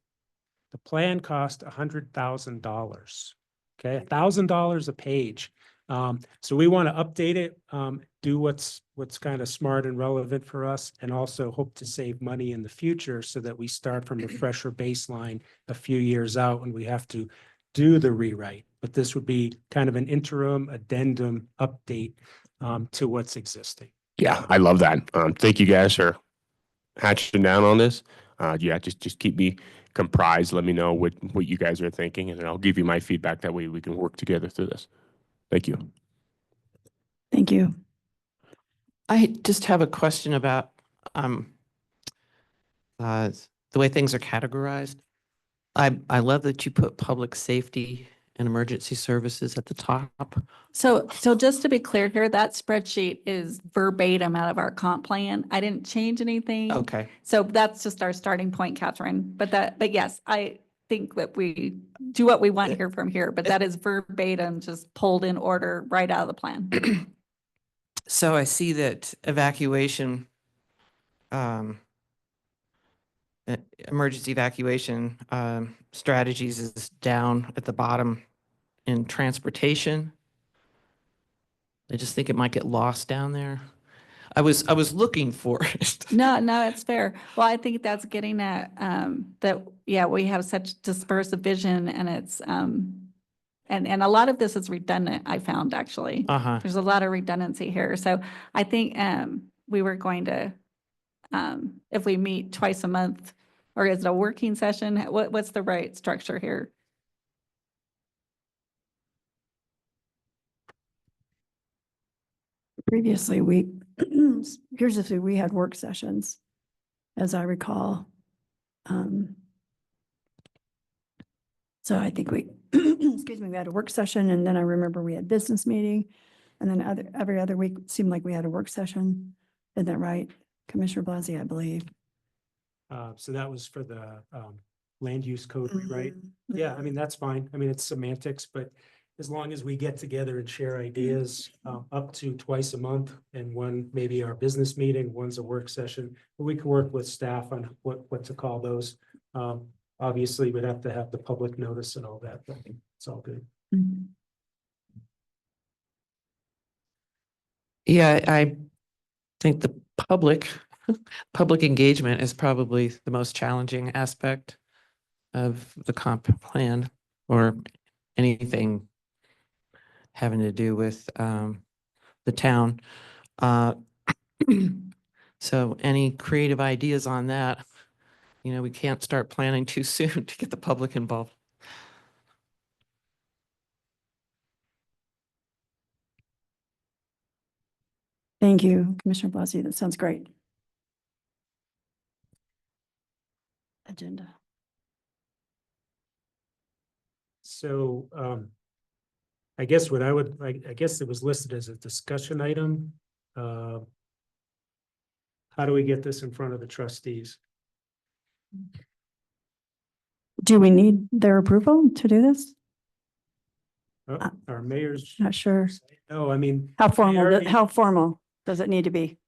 The plan cost $100,000. Okay, $1,000 a page. So we want to update it, do what's kind of smart and relevant for us, and also hope to save money in the future so that we start from a fresher baseline a few years out when we have to do the rewrite. But this would be kind of an interim addendum update to what's existing. Yeah, I love that. Thank you guys for hatching down on this. Yeah, just keep me comprised. Let me know what you guys are thinking, and then I'll give you my feedback. That way we can work together through this. Thank you. Thank you. I just have a question about the way things are categorized. I love that you put public safety and emergency services at the top. So just to be clear here, that spreadsheet is verbatim out of our comp plan. I didn't change anything. Okay. So that's just our starting point, Catherine. But yes, I think that we do what we want here from here, but that is verbatim, just pulled in order right out of the plan. So I see that evacuation, emergency evacuation strategies is down at the bottom in transportation. I just think it might get lost down there. I was looking for it. No, it's fair. Well, I think that's getting at that, yeah, we have such dispersive vision and it's and a lot of this is redundant, I found actually. Uh-huh. There's a lot of redundancy here. So I think we were going to if we meet twice a month, or is it a working session? What's the right structure here? Previously, we had work sessions, as I recall. So I think excuse me, we had a work session, and then I remember we had business meeting, and then every other week it seemed like we had a work session. Isn't that right, Commissioner Blasey, I believe? So that was for the land use code rewrite. Mhm. Yeah, I mean, that's fine. I mean, it's semantics, but as long as we get together and share ideas up to twice a month, and one maybe our business meeting, one's a work session, we can work with staff on what to call those. Obviously, we'd have to have the public notice and all that, but it's all good. Mhm. Yeah, I think the public engagement is probably the most challenging aspect of the comp plan or anything having to do with the town. So any creative ideas on that? You know, we can't start planning too soon to get the public involved. Thank you, Commissioner Blasey. That sounds great. Agenda. So I guess what I guess it was listed as a discussion item. How do we get this in front of the trustees? Do we need their approval to do this? Our mayor's. Not sure. No, I mean. How we formal, already- how formal does it need to be?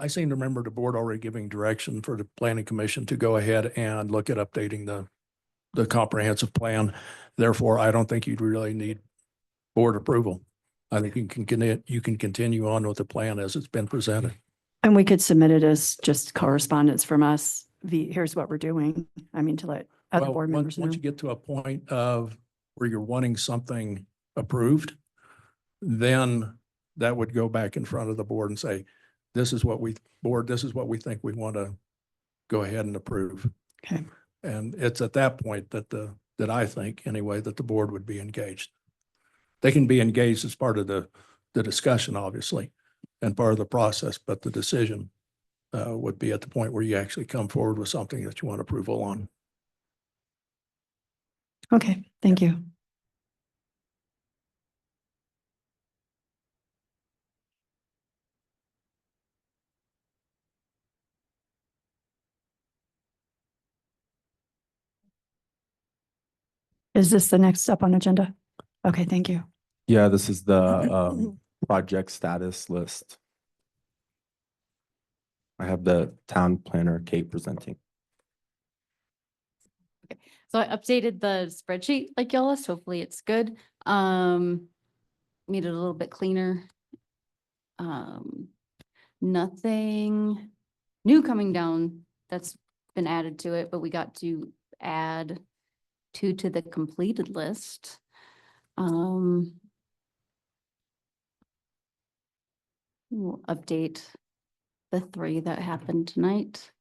I seem to remember the board already giving direction for the planning commission to go ahead and look at updating the comprehensive plan. Therefore, I don't think you'd really need board approval. I think you can continue on with the plan as it's been presented. And we could submit it as just correspondence from us. Here's what we're doing. I mean, to let other Well, board members know. Once you get to a point of where you're wanting something approved, then that would go back in front of the board and say, this is what we think we want to go ahead and approve. Okay. And it's at that point that I think anyway, that the board would be engaged. They can be engaged as part of the discussion, obviously, and part of the process, but the decision would be at the point where you actually come forward with something that you want approval on. Okay, thank you. Is this the next step on agenda? Okay, thank you. Yeah, this is the project status list. I have the town planner, Kate, presenting. So I updated the spreadsheet like y'all, so hopefully it's good. Made it a little bit cleaner. Nothing new coming down that's been added to it, but we got to add 2 to the completed list. We'll update the 3 that happened tonight.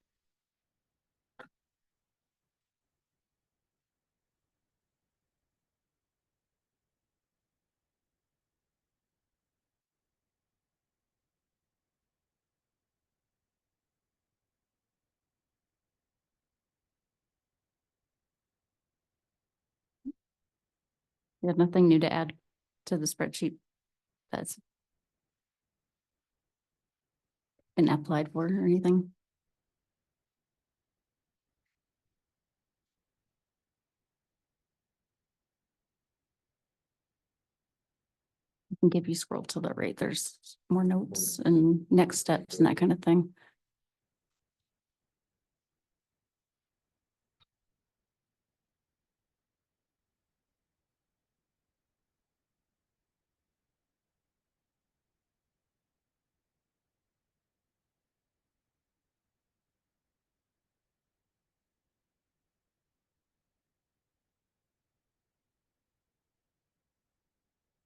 We have nothing new to add to the spreadsheet that's been applied for or anything. I think if you scroll to the right, there's more notes and next steps and that kind of thing.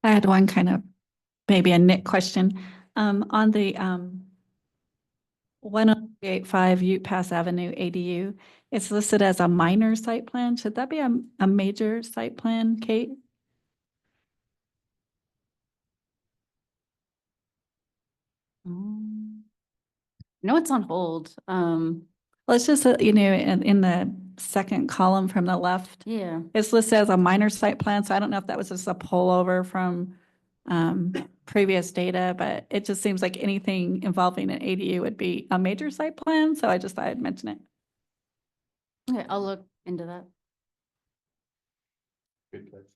I had one kind of, maybe a nit question, on the, 1085 Ute Pass Avenue ADU. It's listed as a minor site plan. Should that be a major site plan, Kate? No, it's on hold. Well, it's just, in the second column from the left, Yeah. it's listed as a minor site plan, so I don't know if that was just a pullover from previous data, but it just seems like anything involving an ADU would be a major site plan, so I just thought I'd mention it. Okay, I'll look into that. Good catch.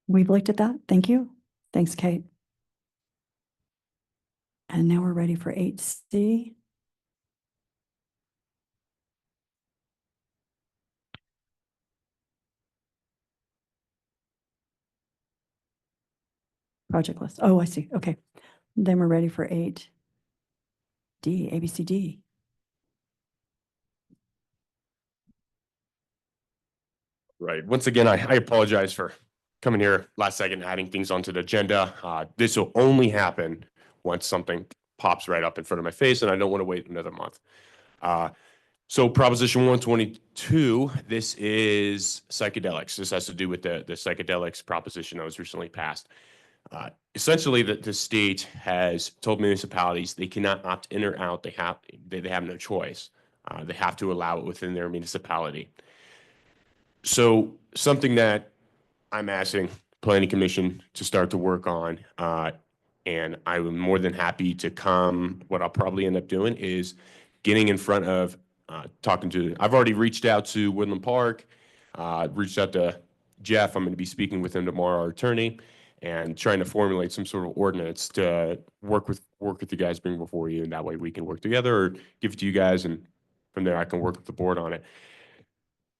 We've looked at that. Thank you. Thanks, Kate. And now we're ready for 8C. Project list. Oh, I see. Okay. Then we're ready for 8D, ABCD. Right. Once again, I apologize for coming here last second, adding things onto the agenda. This will only happen once something pops right up in front of my face, and I don't want to wait another month. So Proposition 122, this is psychedelics. This has to do with the psychedelics proposition that was recently passed. Essentially, the state has told municipalities they cannot opt in or out. They have no choice. They have to allow it within their municipality. So something that I'm asking Planning Commission to start to work on, and I'm more than happy to come. What I'll probably end up doing is getting in front of I've already reached out to Woodland Park, reached out to Jeff. I'm going to be speaking with him tomorrow, our attorney, and trying to formulate some sort of ordinance to work with you guys, bring before you, and that way we can work together or give it to you guys, and from there I can work with the board on it.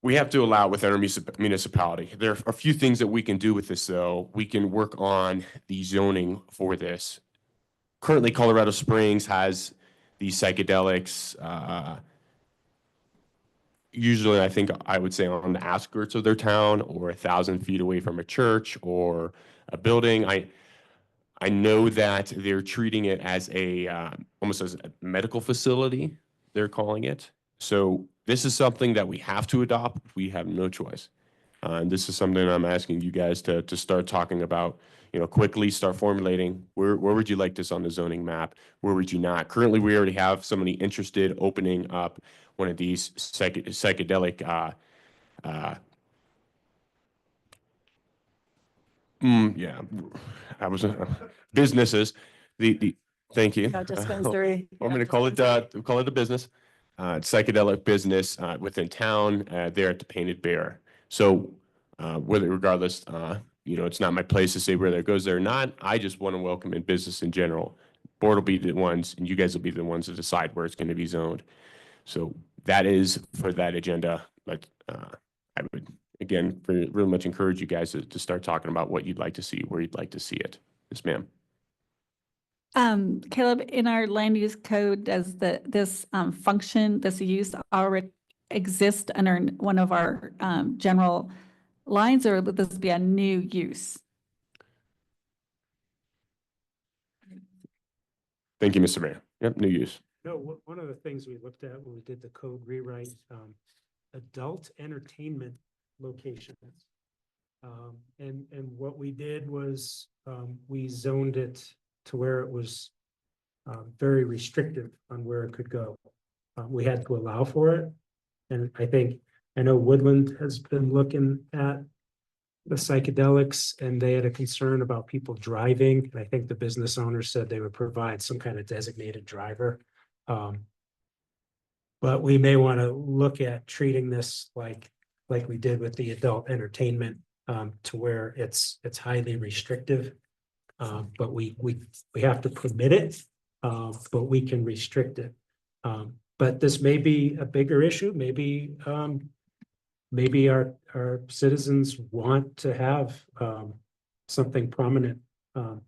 We have to allow it within our municipality. There are a few things that we can do with this, though. We can work on the zoning for this. Currently, Colorado Springs has these psychedelics. Usually, I think I would say on the outskirts of their town, or 1,000 feet away from a church or a building. I know that they're treating it as almost as a medical facility. They're calling it. So this is something that we have to adopt. We have no choice. And this is something I'm asking you guys to start talking about, quickly start formulating. Where would you like this on the zoning map? Where would you not? Currently, we already have somebody interested opening up one of these psychedelic Yeah, I was, businesses, thank you. No dispensary. I'm Yeah, gonna call it a business, psychedelic business, within town, there at the Painted Bear. So, regardless, it's not my place to say whether it goes there or not. I just want to welcome in business in general. Board will be the ones, and you guys will be the ones to decide where it's going to be zoned. So that is for that agenda, but, I would, again, really much encourage you guys to start talking about what you'd like to see, where you'd like to see it. Yes, ma'am. Caleb, in our land use code, does this function, this use already exist under one of our general lines, or would this be a new use? Thank you, Mr. Mayor. Yep, new use. No, one of the things we looked at when we did the code rewrite, adult entertainment locations. And what we did was, we zoned it to where it was very restrictive on where it could go. We had to allow for it. And I know Woodland has been looking at the psychedelics, and they had a concern about people driving. And I think the business owner said they would provide some kind of designated driver. But we may want to look at treating this like we did with the adult entertainment, to where it's highly restrictive. But we have to permit it, but we can restrict it. But this may be a bigger issue. Maybe our citizens want to have something prominent.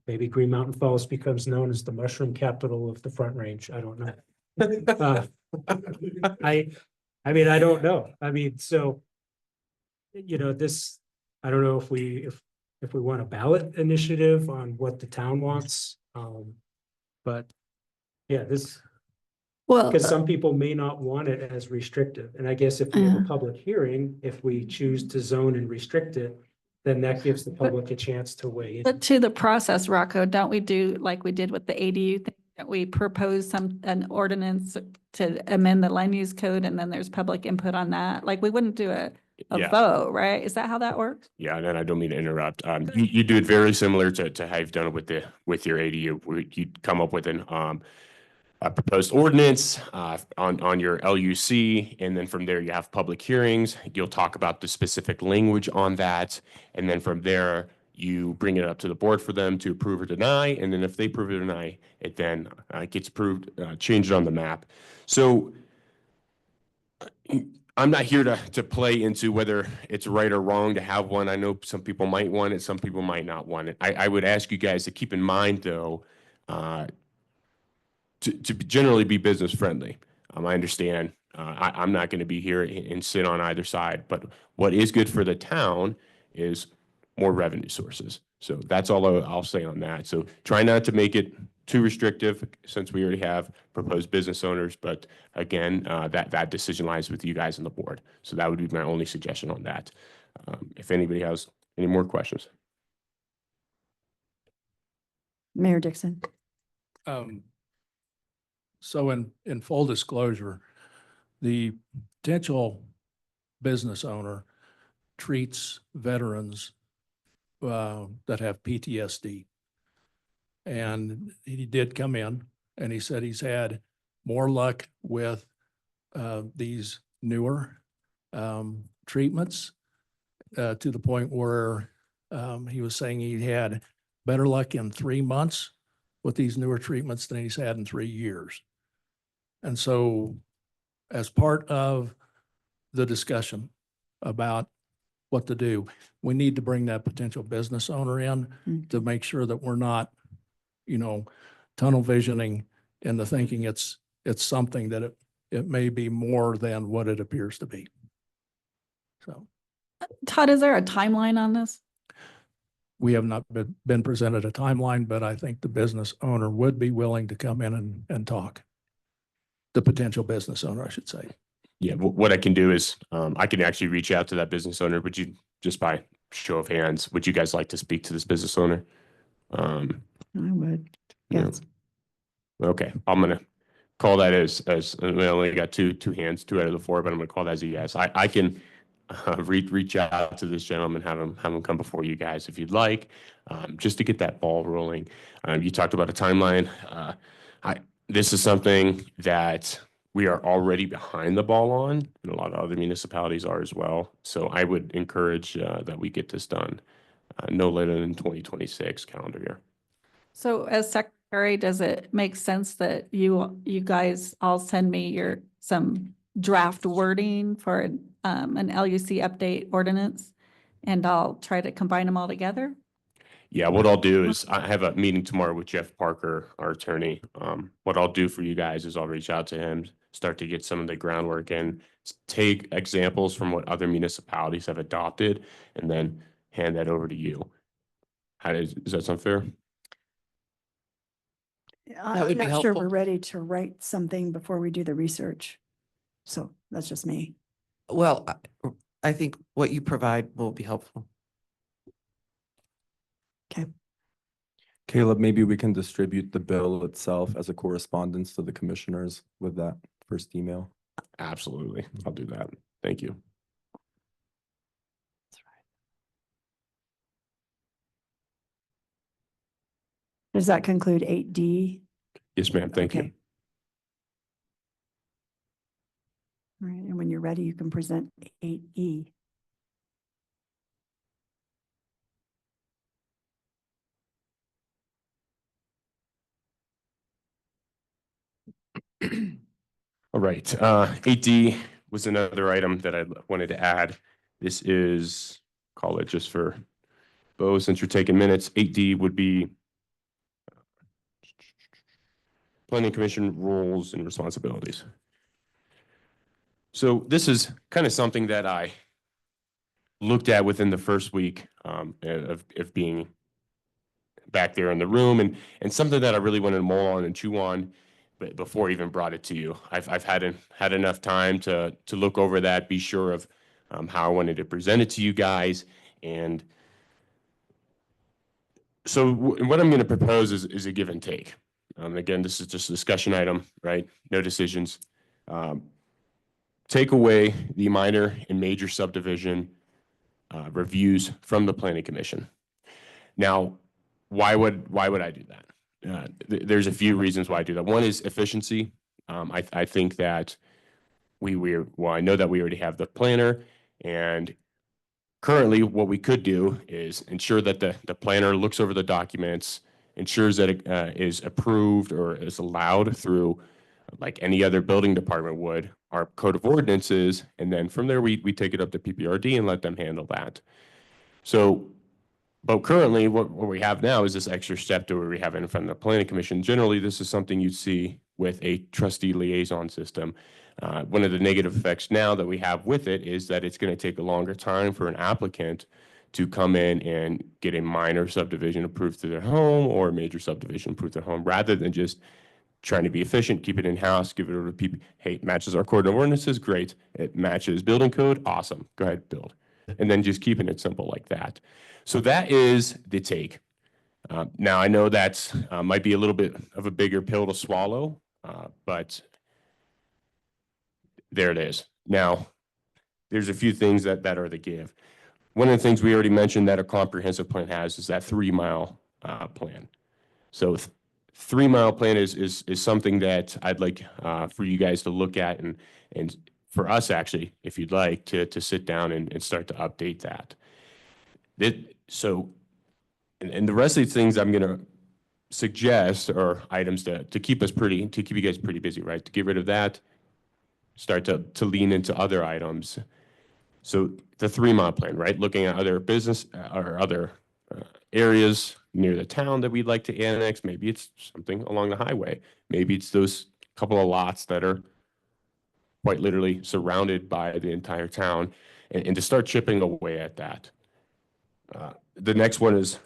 Maybe Green Mountain Falls becomes known as the mushroom capital of the Front Range. I don't know. I mean, I don't know. I mean, so, this, I don't know if we want a ballot initiative on what the town wants. But yeah, Well, because some people may not want it as restrictive. And I guess if we have a public hearing, if we choose to zone and restrict it, then that gives the public a chance to weigh in. but to the process, Rocco, don't we do like we did with the ADU thing? That we propose an ordinance to amend the land use code, and then there's public input on that? Like, we wouldn't do a Yeah. vote, right? Is that how that works? Yeah, and I don't mean to interrupt. You do it very similar to how you've done it with your ADU, where you'd come up with a proposed ordinance on your LUC, and then from there you have public hearings. You'll talk about the specific language on that, and then from there you bring it up to the board for them to approve or deny, and then if they approve or deny, it then gets approved, changed on the map. So I'm not here to play into whether it's right or wrong to have one. I know some people might want it, some people might not want it. I would ask you guys to keep in mind, though, to generally be business friendly. I understand. I'm not going to be here and sit on either side, but what is good for the town is more revenue sources. So that's all I'll say on that. So try not to make it too restrictive, since we already have proposed business owners. But again, that decision lies with you guys on the board. So that would be my only suggestion on that. If anybody has any more questions. Mayor Dixon. So in full disclosure, the potential business owner treats veterans that have PTSD. And he did come in and he said he's had more luck with these newer treatments to the point where he was saying he had better luck in 3 months with these newer treatments than he's had in 3 years. And so as part of the discussion about what to do, we need to bring that potential business owner in to make sure that we're not, tunnel visioning into thinking it's something that it may be more than what it appears to be. So Todd, is there a timeline on this? we have not been presented a timeline, but I think the business owner would be willing to come in and talk. The potential business owner, I should say. Yeah, what I can do is I can actually reach out to that business owner. Would you, just by show of hands, would you guys like to speak to this business owner? I would, yes. Okay, I'm gonna call that as we only got two hands, 2 out of the 4, but I'm gonna call that as a yes. I can reach out to this gentleman, have him come before you guys if you'd like, just to get that ball rolling. You talked about a timeline. This is something that we are already behind the ball on, and a lot of other municipalities are as well. So I would encourage that we get this done no later than 2026 calendar year. So as secretary, does it make sense that you guys all send me some draft wording for an LUC update ordinance? And I'll try to combine them all together? Yeah, what I'll do is I have a meeting tomorrow with Jeff Parker, our attorney. What I'll do for you guys is I'll reach out to him, start to get some of the groundwork in, take examples from what other municipalities have adopted, and then hand that over to you. Does that sound fair? I'm would be not sure helpful. we're ready to write something before we do the research. So that's just me. Well, I think what you provide will be helpful. Caleb, maybe we can distribute the bill itself as a correspondence to the commissioners with that first email. Absolutely. I'll do that. Thank you. Does that conclude 8D? Yes, ma'am. Thank you. Okay. All right, and when you're ready, you can present 8E. All right, 8D was another item that I wanted to add. This is, call it just for Bo, since you're taking minutes, 8D would be Planning Commission roles and responsibilities. So this is kind of something that I looked at within the first week of being back there in the room, and something that I really wanted to mull on and chew on before I even brought it to you. I've had enough time to look over that, be sure of how I wanted to present it to you guys. And so what I'm going to propose is a give and take. Again, this is just a discussion item, right? No decisions. Take away the minor and major subdivision reviews from the Planning Commission. Now, why would I do that? There's a few reasons why I do that. One is efficiency. I think that I know that we already have the planner, and currently what we could do is ensure that the planner looks over the documents, ensures that it is approved or is allowed through, like any other building department would, our code of ordinances, and then from there we take it up to PPRD and let them handle that. So, but currently what we have now is this extra step to where we have it in front of the Planning Commission. Generally, this is something you'd see with a trustee liaison system. One of the negative effects now that we have with it is that it's going to take a longer time for an applicant to come in and get a minor subdivision approved to their home or a major subdivision approved to their home, rather than just trying to be efficient, keep it in-house, give it over to people. Hey, it matches our code of ordinances, great. It matches building code, awesome. Go ahead, build. And then just keeping it simple like that. So that is the take. Now, I know that might be a little bit of a bigger pill to swallow, but there it is. Now, there's a few things that are the give. One of the things we already mentioned that a comprehensive plan has is that 3-mile plan. So 3-mile plan is something that I'd like for you guys to look at, and for us actually, if you'd like to sit down and start to update that. And the rest of these things I'm going to suggest are items to keep you guys pretty busy, right? To get rid of that, start to lean into other items. So the 3-mile plan, right? Looking at other business or other areas near the town that we'd like to annex. Maybe it's something along the highway. Maybe it's those couple of lots that are quite literally surrounded by the entire town, and to start chipping away at that. The next one is,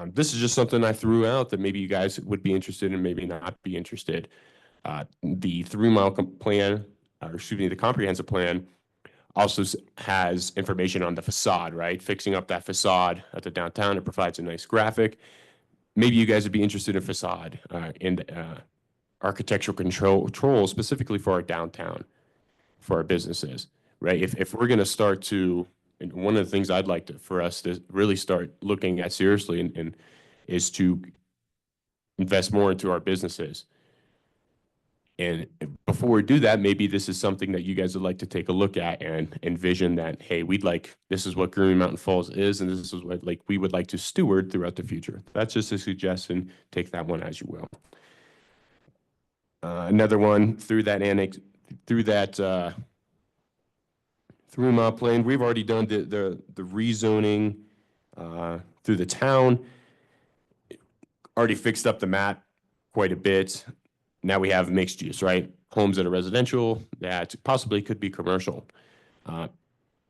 this is just something I threw out that maybe you guys would be interested in, maybe not be interested. The 3-mile plan, or excuse me, the comprehensive plan also has information on the facade, right? Fixing up that facade at the downtown. It provides a nice graphic. Maybe you guys would be interested in facade and architectural control specifically for our downtown, for our businesses, right? If we're going to start to and one of the things I'd like to, for us to really start looking at seriously and is to invest more into our businesses. And before we do that, maybe this is something that you guys would like to take a look at and envision that, hey, this is what Green Mountain Falls is, and this is what we would like to steward throughout the future. That's just a suggestion. Take that one as you will. Another one through that annex, through Mount Plain, we've already done the rezoning through the town. Already fixed up the map quite a bit. Now we have mixed use, right? Homes that are residential that possibly could be commercial.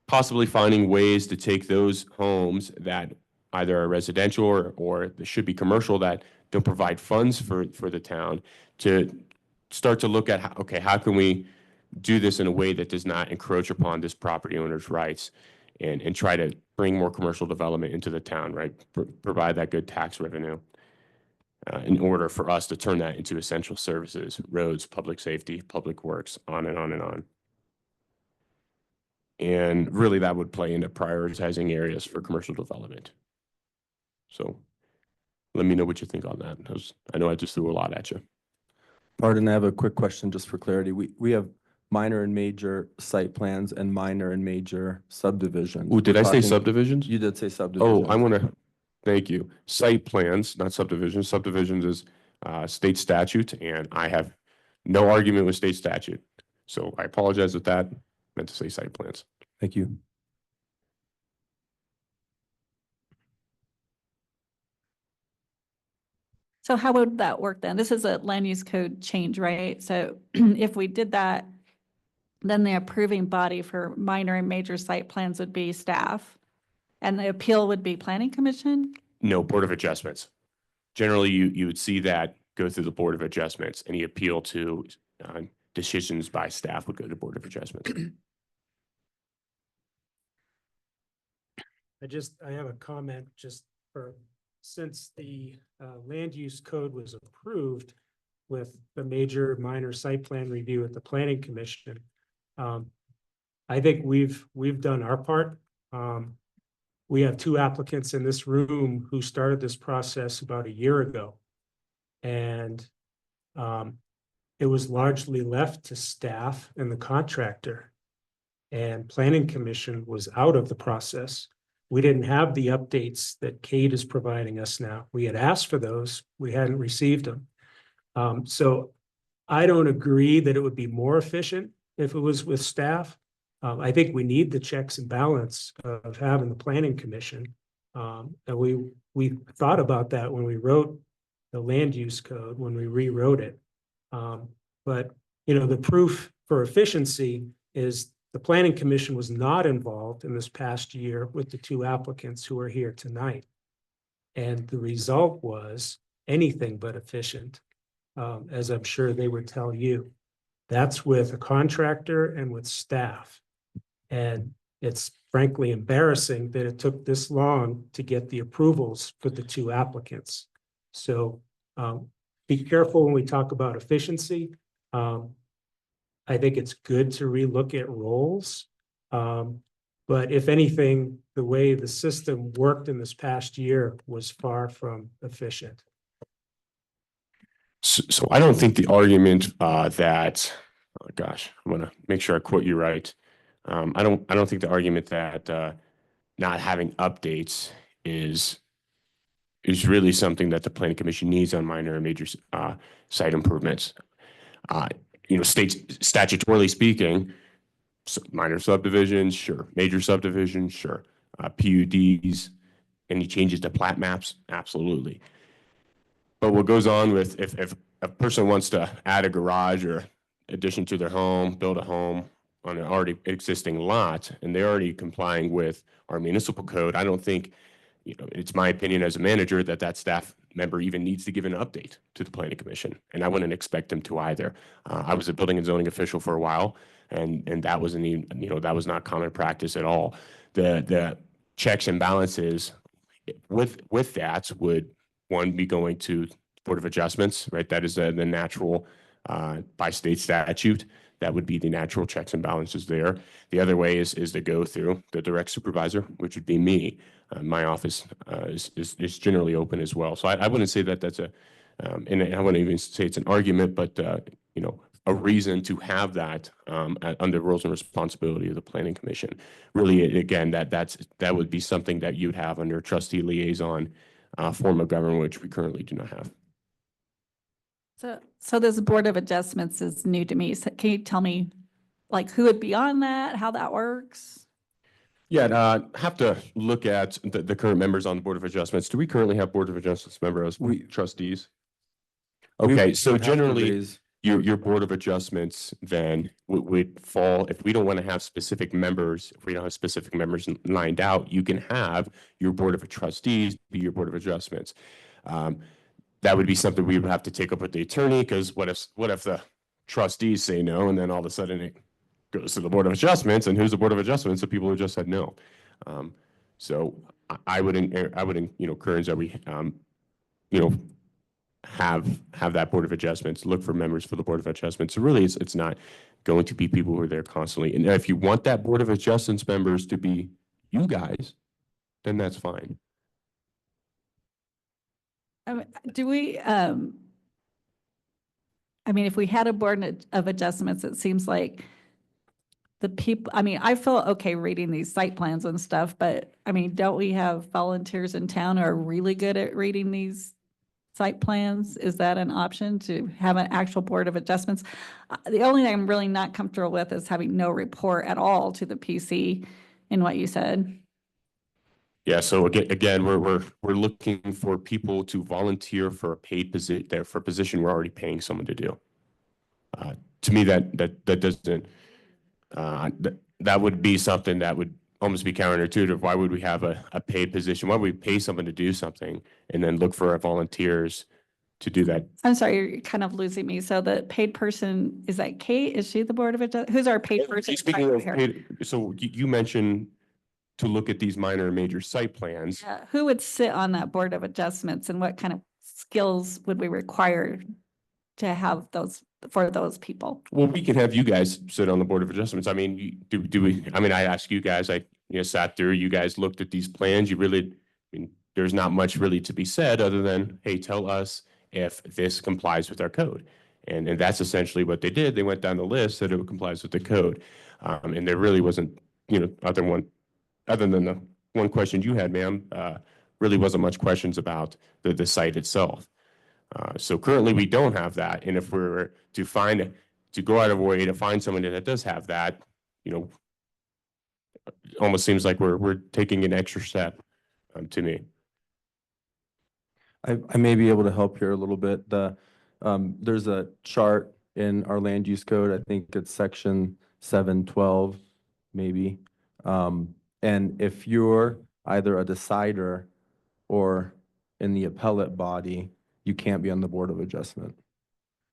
Possibly finding ways to take those homes that either are residential or they should be commercial that don't provide funds for the town to start to look at how can we do this in a way that does not encroach upon this property owner's rights and try to bring more commercial development into the town, right? Provide that good tax revenue. In order for us to turn that into essential services, roads, public safety, public works, on and on and on. And really that would play into prioritizing areas for commercial development. So let me know what you think on that. I know I just threw a lot at you. Pardon, I have a quick question just for clarity. We have minor and major site plans and minor and major subdivisions. Ooh, did We're I say talking- subdivisions? You did say subdivisions. Oh, I want to, thank you. Site plans, not subdivisions. Subdivisions is state statute, and I have no argument with state statute. So I apologize with that. Meant to say site plans. Thank you. So how would that work then? This is a land use code change, right? So if we did that, then the approving body for minor and major site plans would be staff, and the appeal would be planning commission? No, Board of Adjustments. Generally, you would see that go through the Board of Adjustments. Any appeal to decisions by staff would go to Board of Adjustments. I have a comment since the land use code was approved with the major minor site plan review at the planning commission. I think we've done our part. We have 2 applicants in this room who started this process about a year ago. And it was largely left to staff and the contractor. And planning commission was out of the process. We didn't have the updates that Kate is providing us now. We had asked for those. We hadn't received them. So I don't agree that it would be more efficient if it was with staff. I think we need the checks and balance of having the planning commission. And we thought about that when we wrote the land use code, when we rewrote it. But, the proof for efficiency is the planning commission was not involved in this past year with the 2 applicants who are here tonight. And the result was anything but efficient, as I'm sure they would tell you. That's with a contractor and with staff. And it's frankly embarrassing that it took this long to get the approvals for the 2 applicants. So be careful when we talk about efficiency. I think it's good to relook at roles. But if anything, the way the system worked in this past year was far from efficient. So I don't think the argument that, oh gosh, I'm gonna make sure I quote you right. I don't think the argument that not having updates is really something that the planning commission needs on minor and major site improvements. Statutorily speaking, minor subdivisions, sure. Major subdivisions, sure. PUDs, any changes to plat maps, absolutely. But what goes on with if a person wants to add a garage or addition to their home, build a home on an already existing lot, and they're already complying with our municipal code, I don't think, it's my opinion as a manager that staff member even needs to give an update to the planning commission, and I wouldn't expect them to either. I was a building and zoning official for a while, and that wasn't even, that was not common practice at all. The checks and balances with that would, one, be going to Board of Adjustments, right? That is the natural by state statute That would be the natural checks and balances there. The other way is to go through the direct supervisor, which would be me. My office is generally open as well. So I wouldn't say that that's and I wouldn't even say it's an argument, but you know, a reason to have that under roles and responsibility of the planning commission. Really, again, that would be something that you'd have under trustee liaison form of government, which we currently do not have. So this Board of Adjustments is new to me. So can you tell me like who would be on that, how that works? Yeah, have to look at the current members on the Board of Adjustments. Do we currently have Board of Adjustments members, trustees? We Okay, would so have to generally, raise- your Board of Adjustments then would fall, if we don't want to have specific members, if we don't have specific members lined out, you can have your Board of Trustees be your Board of Adjustments. That would be something we would have to take up with the attorney, because what if the trustees say no, and then all of a sudden it goes to the Board of Adjustments, and who's the Board of Adjustments? The people who just said no. So I would encourage that we, have that Board of Adjustments, look for members for the Board of Adjustments. So really, it's not going to be people who are there constantly. And if you want that Board of Adjustments members to be you guys, then that's fine. Do we, I mean, if we had a Board of Adjustments, it seems like the people, I mean, I feel okay reading these site plans and stuff, but I mean, don't we have volunteers in town who are really good at reading these site plans? Is that an option to have an actual Board of Adjustments? The only thing I'm really not comfortable with is having no report at all to the PC in what you said. Yeah, so again, we're looking for people to volunteer for a paid position there for a position we're already paying someone to do. To me, that doesn't that would be something that would almost be counterintuitive. Why would we have a paid position? Why would we pay someone to do something and then look for our volunteers to do that? I'm sorry, you're kind of losing me. So the paid person, is that Kate? Is she the Board of Adjustments? Who's our paid person? Speaking of paid, so you mentioned to look at these minor and major site plans. Yeah, who would sit on that Board of Adjustments and what kind of skills would we require to have those, for those people? Well, we can have you guys sit on the Board of Adjustments. I mean, do we, I mean, I asked you guys, sat through, you guys looked at these plans, you really, I mean, there's not much really to be said other than, hey, tell us if this complies with our code. And that's essentially what they did. They went down the list, said it complies with the code. And there really wasn't, other than the one question you had, ma'am, really wasn't much questions about the site itself. So currently we don't have that. And if we're to go out of our way to find someone that does have that, almost seems like we're taking an extra step to me. I may be able to help here a little bit. There's a chart in our land use code. I think it's section 712, maybe. And if you're either a decider or in the appellate body, you can't be on the Board of Adjustment.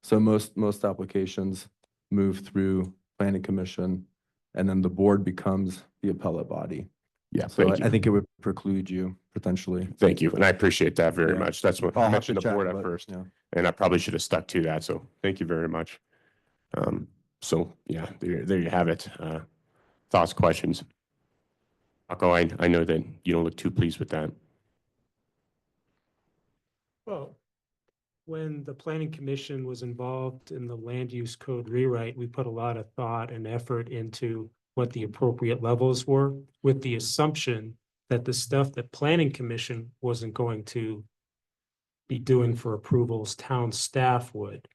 So most applications move through Planning Commission, and then the board becomes the appellate body. Yeah, So thank you. I think it would preclude you potentially. Thank you. And I appreciate that very Yeah. much. That's what I'll I have mentioned to the check, board at but, first. yeah. And I probably should have stuck to that. So thank you very much. So yeah, there you have it. Thoughts, questions? Paco, I know that you don't look too pleased with that. Well, when the Planning Commission was involved in the land use code rewrite, we put a lot of thought and effort into what the appropriate levels were, with the assumption that the stuff that Planning Commission wasn't going to be doing for approvals, town staff would.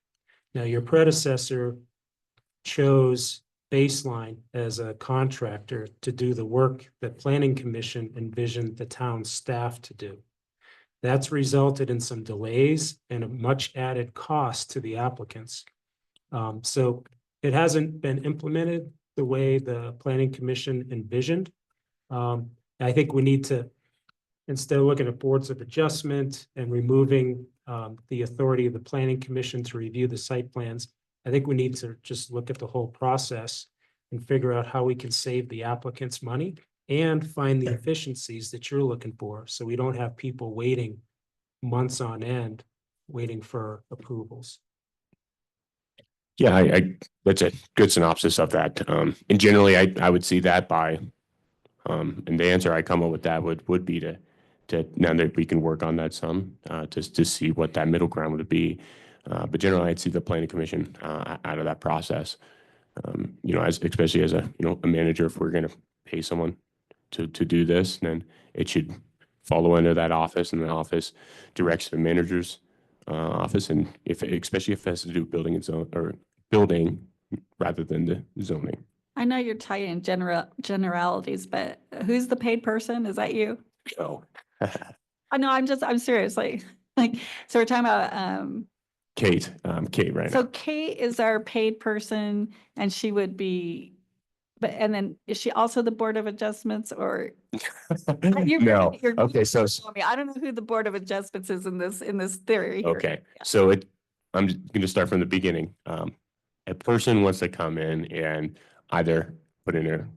Now, your predecessor chose Baseline as a contractor to do the work that Planning Commission envisioned the town staff to do. That's resulted in some delays and a much added cost to the applicants. So it hasn't been implemented the way the Planning Commission envisioned. I think we need to, instead of looking at boards of adjustment and removing the authority of the Planning Commission to review the site plans, I think we need to just look at the whole process and figure out how we can save the applicants money and find the efficiencies that you're looking for, so we don't have people waiting months on end, waiting for approvals. Yeah, that's a good synopsis of that. And generally, I would see that by, and the answer I come up with that would be to now that we can work on that some, to see what that middle ground would be. But generally, I'd see the planning commission, out of that process. You know, especially as a manager, if we're going to pay someone to do this, then it should follow under that office, and the office directs the manager's office, and especially if it has to do with building and zone, or building rather than the zoning. I know you're tight in generalities, but who's the paid person? Is that you? So I know, I'm serious, like, so we're talking about, Kate right so now. Kate is our paid person and she would be, but, and then is she also the Board of Adjustments or? No, okay, so, I don't know who the Board of Adjustments is in this theory here. okay, so I'm going to start from the beginning. A person wants to come in and either put in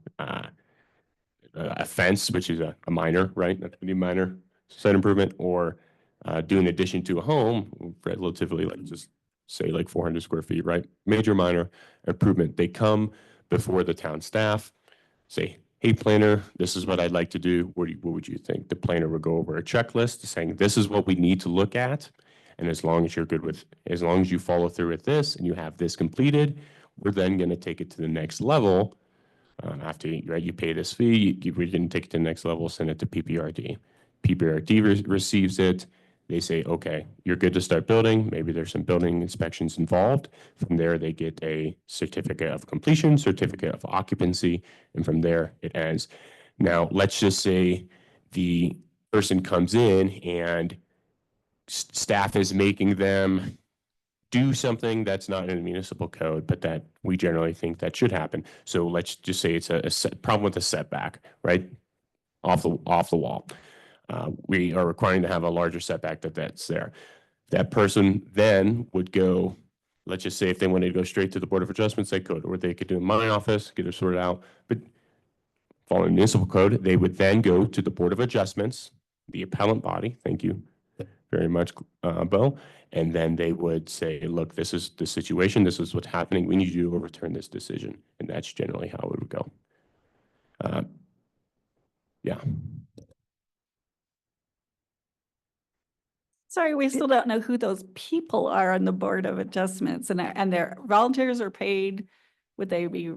a fence, which is a minor, right? A pretty minor site improvement, or do an addition to a home, relatively, like just say like 400 square feet, right? Major, minor improvement. They come before the town staff, say, hey, planner, this is what I'd like to do. What would you think? The planner would go over a checklist saying, this is what we need to look at. And as long as you're good with, as long as you follow through with this and you have this completed, we're then going to take it to the next level. After you pay this fee, we're going to take it to the next level, send it to PPRD. PPRD receives it. They say, okay, you're good to start building. Maybe there's some building inspections involved. From there, they get a certificate of completion, certificate of occupancy, and from there it ends. Now, let's just say the person comes in and staff is making them do something that's not in the municipal code, but that we generally think that should happen. So let's just say it's a problem with a setback, right? Off the wall. We are requiring to have a larger setback that's there. That person then would go, let's just say if they wanted to go straight to the Board of Adjustments, they could, or they could do it in my office, get it sorted out. But following municipal code, they would then go to the Board of Adjustments, the appellant body. Thank you very much, Bo. And then they would say, look, this is the situation. This is what's happening. We need you to overturn this decision. And that's generally how it would go. Yeah. Sorry, we still don't know who those people are on the Board of Adjustments and they're volunteers or paid. Would they be?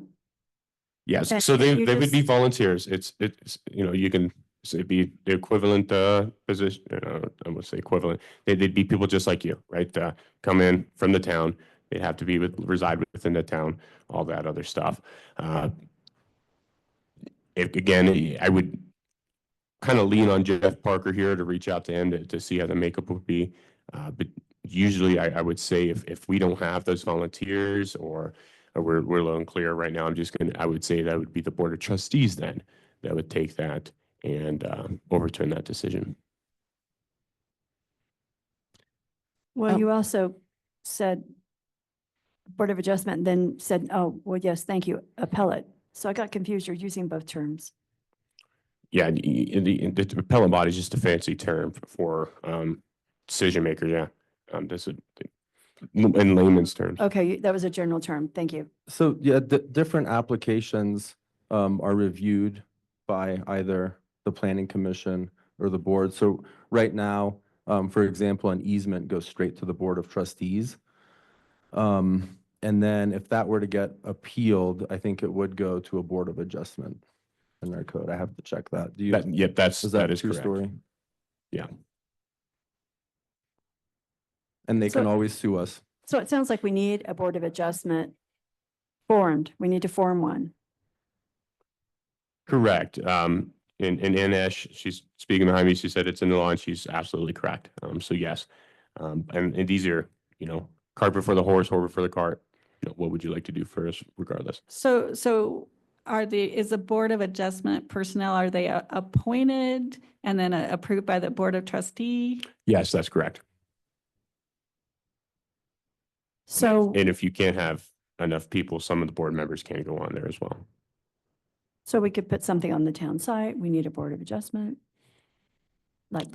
Yes, And so they you would be just- volunteers. It's you can say be the equivalent position. I would say equivalent. They'd be people just like you, right? Come in from the town. They'd have to be reside within the town. All that other stuff. Again, I would kind of lean on Jeff Parker here to reach out to him to see how the makeup would be. But usually, I would say if we don't have those volunteers or we're a little unclear right now, I would say that would be the Board of Trustees then that would take that and overturn that decision. Well, you also said Board of Adjustment, then said, oh, well, yes, thank you, appellate. So I got confused. You're using both terms. Yeah, the appellate body is just a fancy term for decision maker. Yeah, that's in layman's terms. Okay, that was a general term. Thank you. So yeah, different applications are reviewed by either the planning commission or the board. So right now, for example, an easement goes straight to the Board of Trustees. And then if that were to get appealed, I think it would go to a Board of Adjustment in their code. I have to check that. Do you? Yep, that is a true correct. story? Yeah. And they can So- always sue us. So it sounds like we need a Board of Adjustment formed. We need to form one. Correct. And Anesh, she's speaking behind me. She said it's in the law, and she's absolutely correct. So yes, and these are cart before the horse before the cart. What would you like to do first, regardless? So is the Board of Adjustment personnel, are they appointed and then approved by the Board of Trustee? Yes, that's correct. So, And if you can't have enough people, some of the board members can go on there as well. so we could put something on the town site. We need a Board of Adjustment. Like,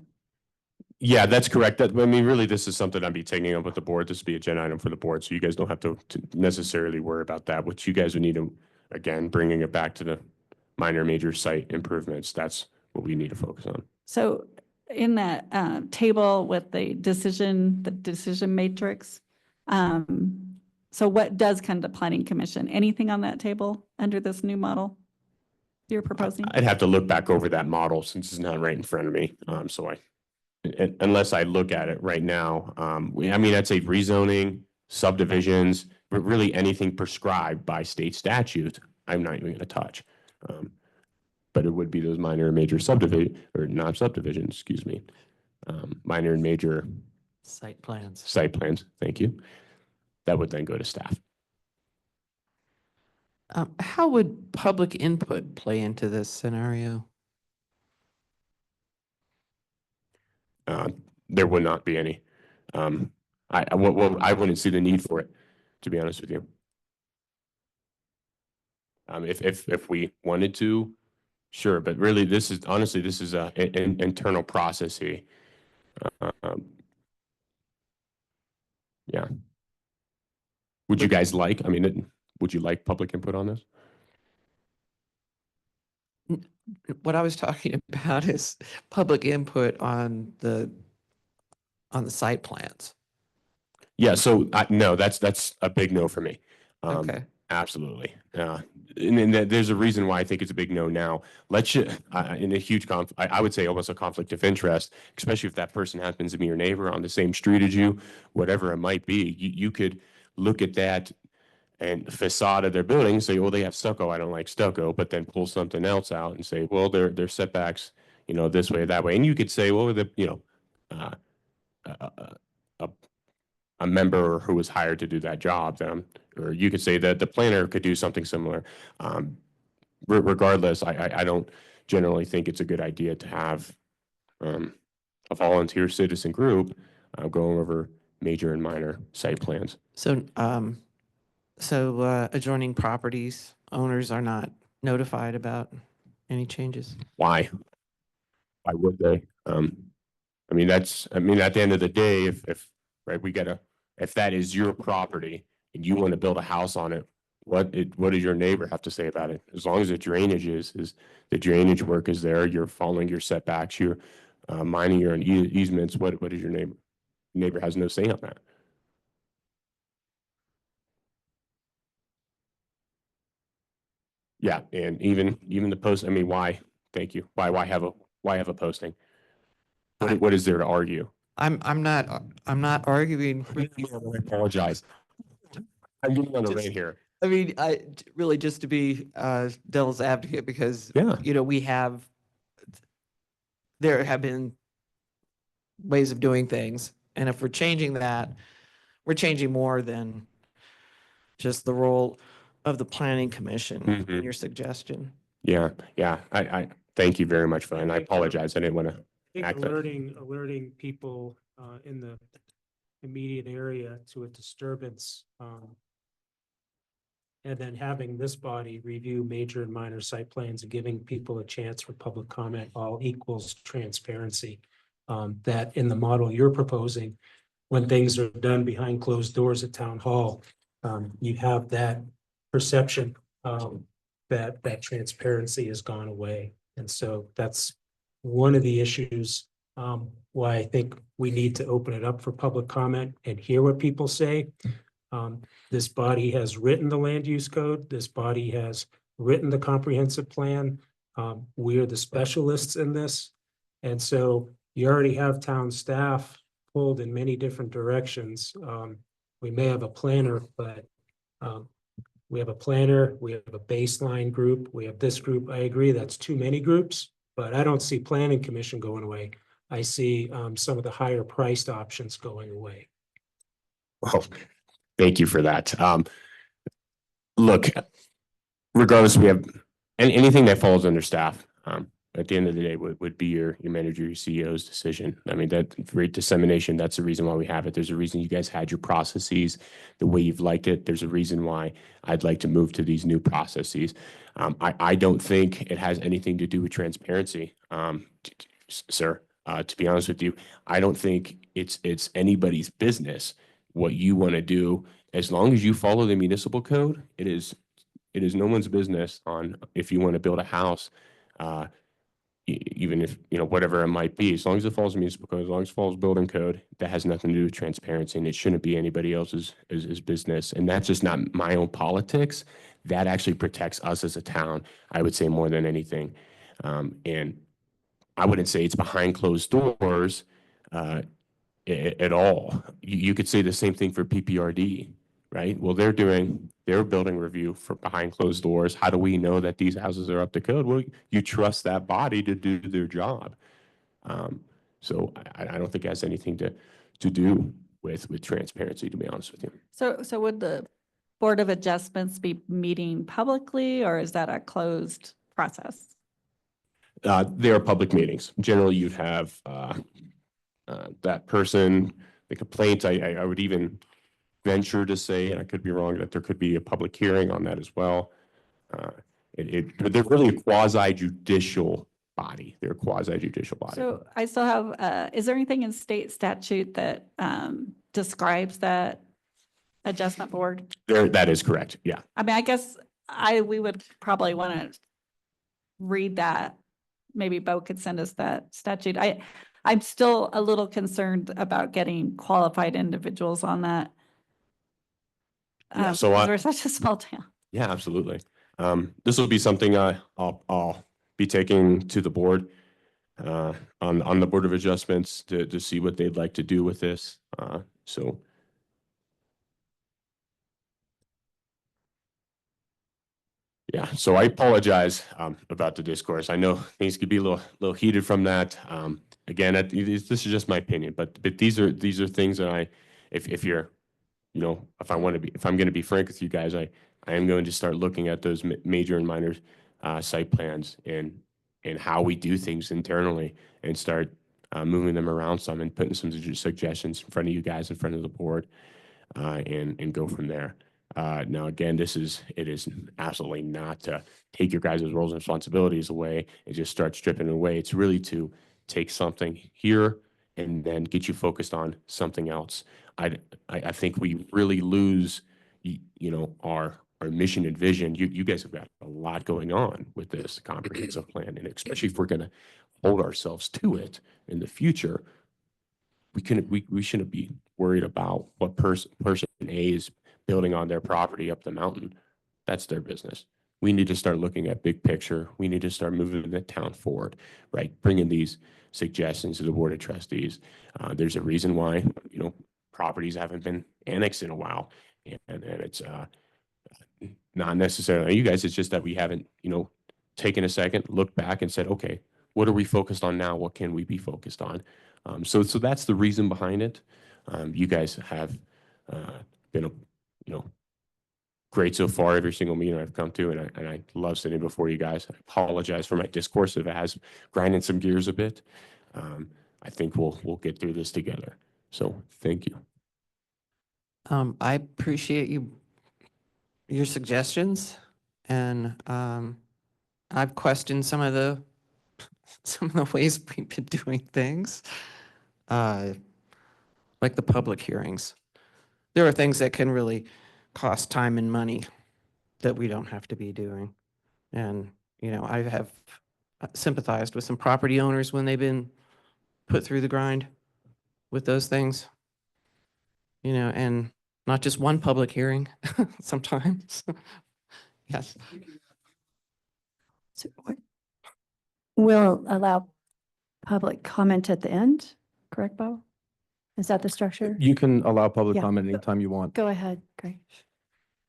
Yeah, that's correct. That, I mean, really, this is something I'd be taking up with the board. This would be agenda item for the board, so you guys don't have to necessarily worry about that. What you guys would need to, again, bringing it back to the minor, major site improvements. That's what we need to focus on. So in that table with the decision matrix, so what does come to Planning Commission? Anything on that table under this new model you're proposing? I'd have to look back over that model since it's not right in front of me. Unless I look at it right now, I mean, I'd say rezoning, subdivisions, but really anything prescribed by state statute, I'm not even gonna touch. But it would be those minor and major subdivision, or not subdivisions, excuse me. Minor and major Site plans. site plans, thank you. That would then go to staff. How would public input play into this scenario? There would not be any. I wouldn't see the need for it, to be honest with you. If we wanted to, sure, but really, this is an internal process here. Yeah. Would you guys like, I mean, would you like public input on this? What I was talking about is public input on the site plans. Yeah, so no, that's a big no for me. Okay. Absolutely. And there's a reason why I think it's a big no now. Let's in a huge I would say almost a conflict of interest, especially if that person happens to be your neighbor on the same street as you, whatever it might be. You could look at that and facade of their building and say, well, they have stucco, I don't like stucco, but then pull something else out and say, well, they're setbacks, this way or that way. And you could say, well, a member who was hired to do that job, or you could say that the planner could do something similar. Regardless, I don't generally think it's a good idea to have a volunteer citizen group going over major and minor site plans. So adjoining properties, owners are not notified about any changes? Why? Why would they? I mean, at the end of the day, if that is your property and you want to build a house on it, what does your neighbor have to say about it? As long as the drainage is the drainage work is there, you're following your setbacks, you're mining your own easements, what is your neighbor? Neighbor has no say on that. Yeah, and even the post, I mean, why? Thank you. Why have a posting? What is there to argue? I'm not arguing. I apologize. I'm getting on the rant here. I mean, really just to be devil's advocate, because Yeah. there have been ways of doing things, and if we're changing that, we're changing more than just the role of the planning commission in Mhm. your suggestion. Yeah. I thank you very much for that. And I apologize. I didn't want to. I think Act that- alerting people in the immediate area to a disturbance. And then having this body review major and minor site plans and giving people a chance for public comment all equals transparency. That in the model you're proposing, when things are done behind closed doors at town hall, you have that perception that transparency has gone away. And so that's one of the issues why I think we need to open it up for public comment and hear what people say. This body has written the land use code. This body has written the comprehensive plan. We are the specialists in this. And so you already have town staff pulled in many different directions. We may have a planner, but we have a planner, we have a baseline group, we have this group. I agree, that's too many groups, but I don't see planning commission going away. I see some of the higher priced options going away. Well, thank you for that. Look, regardless, we have anything that falls under staff. At the end of the day, would be your manager, your CEO's decision. I mean, that rate dissemination, that's the reason why we have it. There's a reason you guys had your processes the way you've liked it. There's a reason why I'd like to move to these new processes. I don't think it has anything to do with transparency, sir. To be honest with you, I don't think it's anybody's business what you want to do. As long as you follow the municipal code, it is no one's business on if you want to build a house, even if, whatever it might be, as long as it follows the municipal code, as long as it follows building code, that has nothing to do with transparency, and it shouldn't be anybody else's business. And that's just not my own politics. That actually protects us as a town, I would say, more than anything. And I wouldn't say it's behind closed doors at all. You could say the same thing for PPRD, right? Well, they're doing their building review for behind closed doors. How do we know that these houses are up to code? Well, you trust that body to do their job. So I don't think it has anything to do with transparency, to be honest with you. So would the Board of Adjustments be meeting publicly, or is that a closed process? They are public meetings. Generally, you'd have that person, the complaint. I would even venture to say, and I could be wrong, that there could be a public hearing on that as well. But they're really a quasi-judicial body. They're a quasi-judicial body. So I still have, is there anything in state statute that describes that adjustment board? That is correct. Yeah. I mean, I guess we would probably want to read that. Maybe Bo could send us that statute. I'm still a little concerned about getting qualified individuals on that. Yeah, so because we're such a small town. Yeah, absolutely. This will be something I'll be taking to the board on the Board of Adjustments to see what they'd like to do with this. So. Yeah, so I apologize about the discourse. I know things could be a little heated from that. Again, this is just my opinion, but these are things that if you're, if I'm going to be frank with you guys, I am going to start looking at those major and minor site plans and how we do things internally and start moving them around some and putting some suggestions in front of you guys, in front of the board, and go from there. Now, again, it is absolutely not to take your guys' roles and responsibilities away and just start stripping it away. It's really to take something here and then get you focused on something else. I think we really lose, our mission and vision. You guys have got a lot going on with this comprehensive plan, and especially if we're going to hold ourselves to it in the future, we shouldn't be worried about what person A is building on their property up the mountain. That's their business. We need to start looking at big picture. We need to start moving the town forward, right? Bringing these suggestions to the Board of Trustees. There's a reason why, properties haven't been annexed in a while. And it's not necessarily you guys, it's just that we haven't, taken a second, looked back and said, okay, what are we focused on now? What can we be focused on? So that's the reason behind it. You guys have been great so far, every single meeting I've come to, and I love sitting before you guys. I apologize for my discourse if it has grinding some gears a bit. I think we'll get through this together. So thank you. I appreciate your suggestions, and I've questioned some of the ways we've been doing things, like the public hearings. There are things that can really cost time and money that we don't have to be doing. And, I have sympathized with some property owners when they've been put through the grind with those things, and not just one public hearing sometimes. Yes. So we'll allow public comment at the end, correct, Bo? Is that the structure? You can allow public Yeah. comment anytime you want. Go ahead. Great.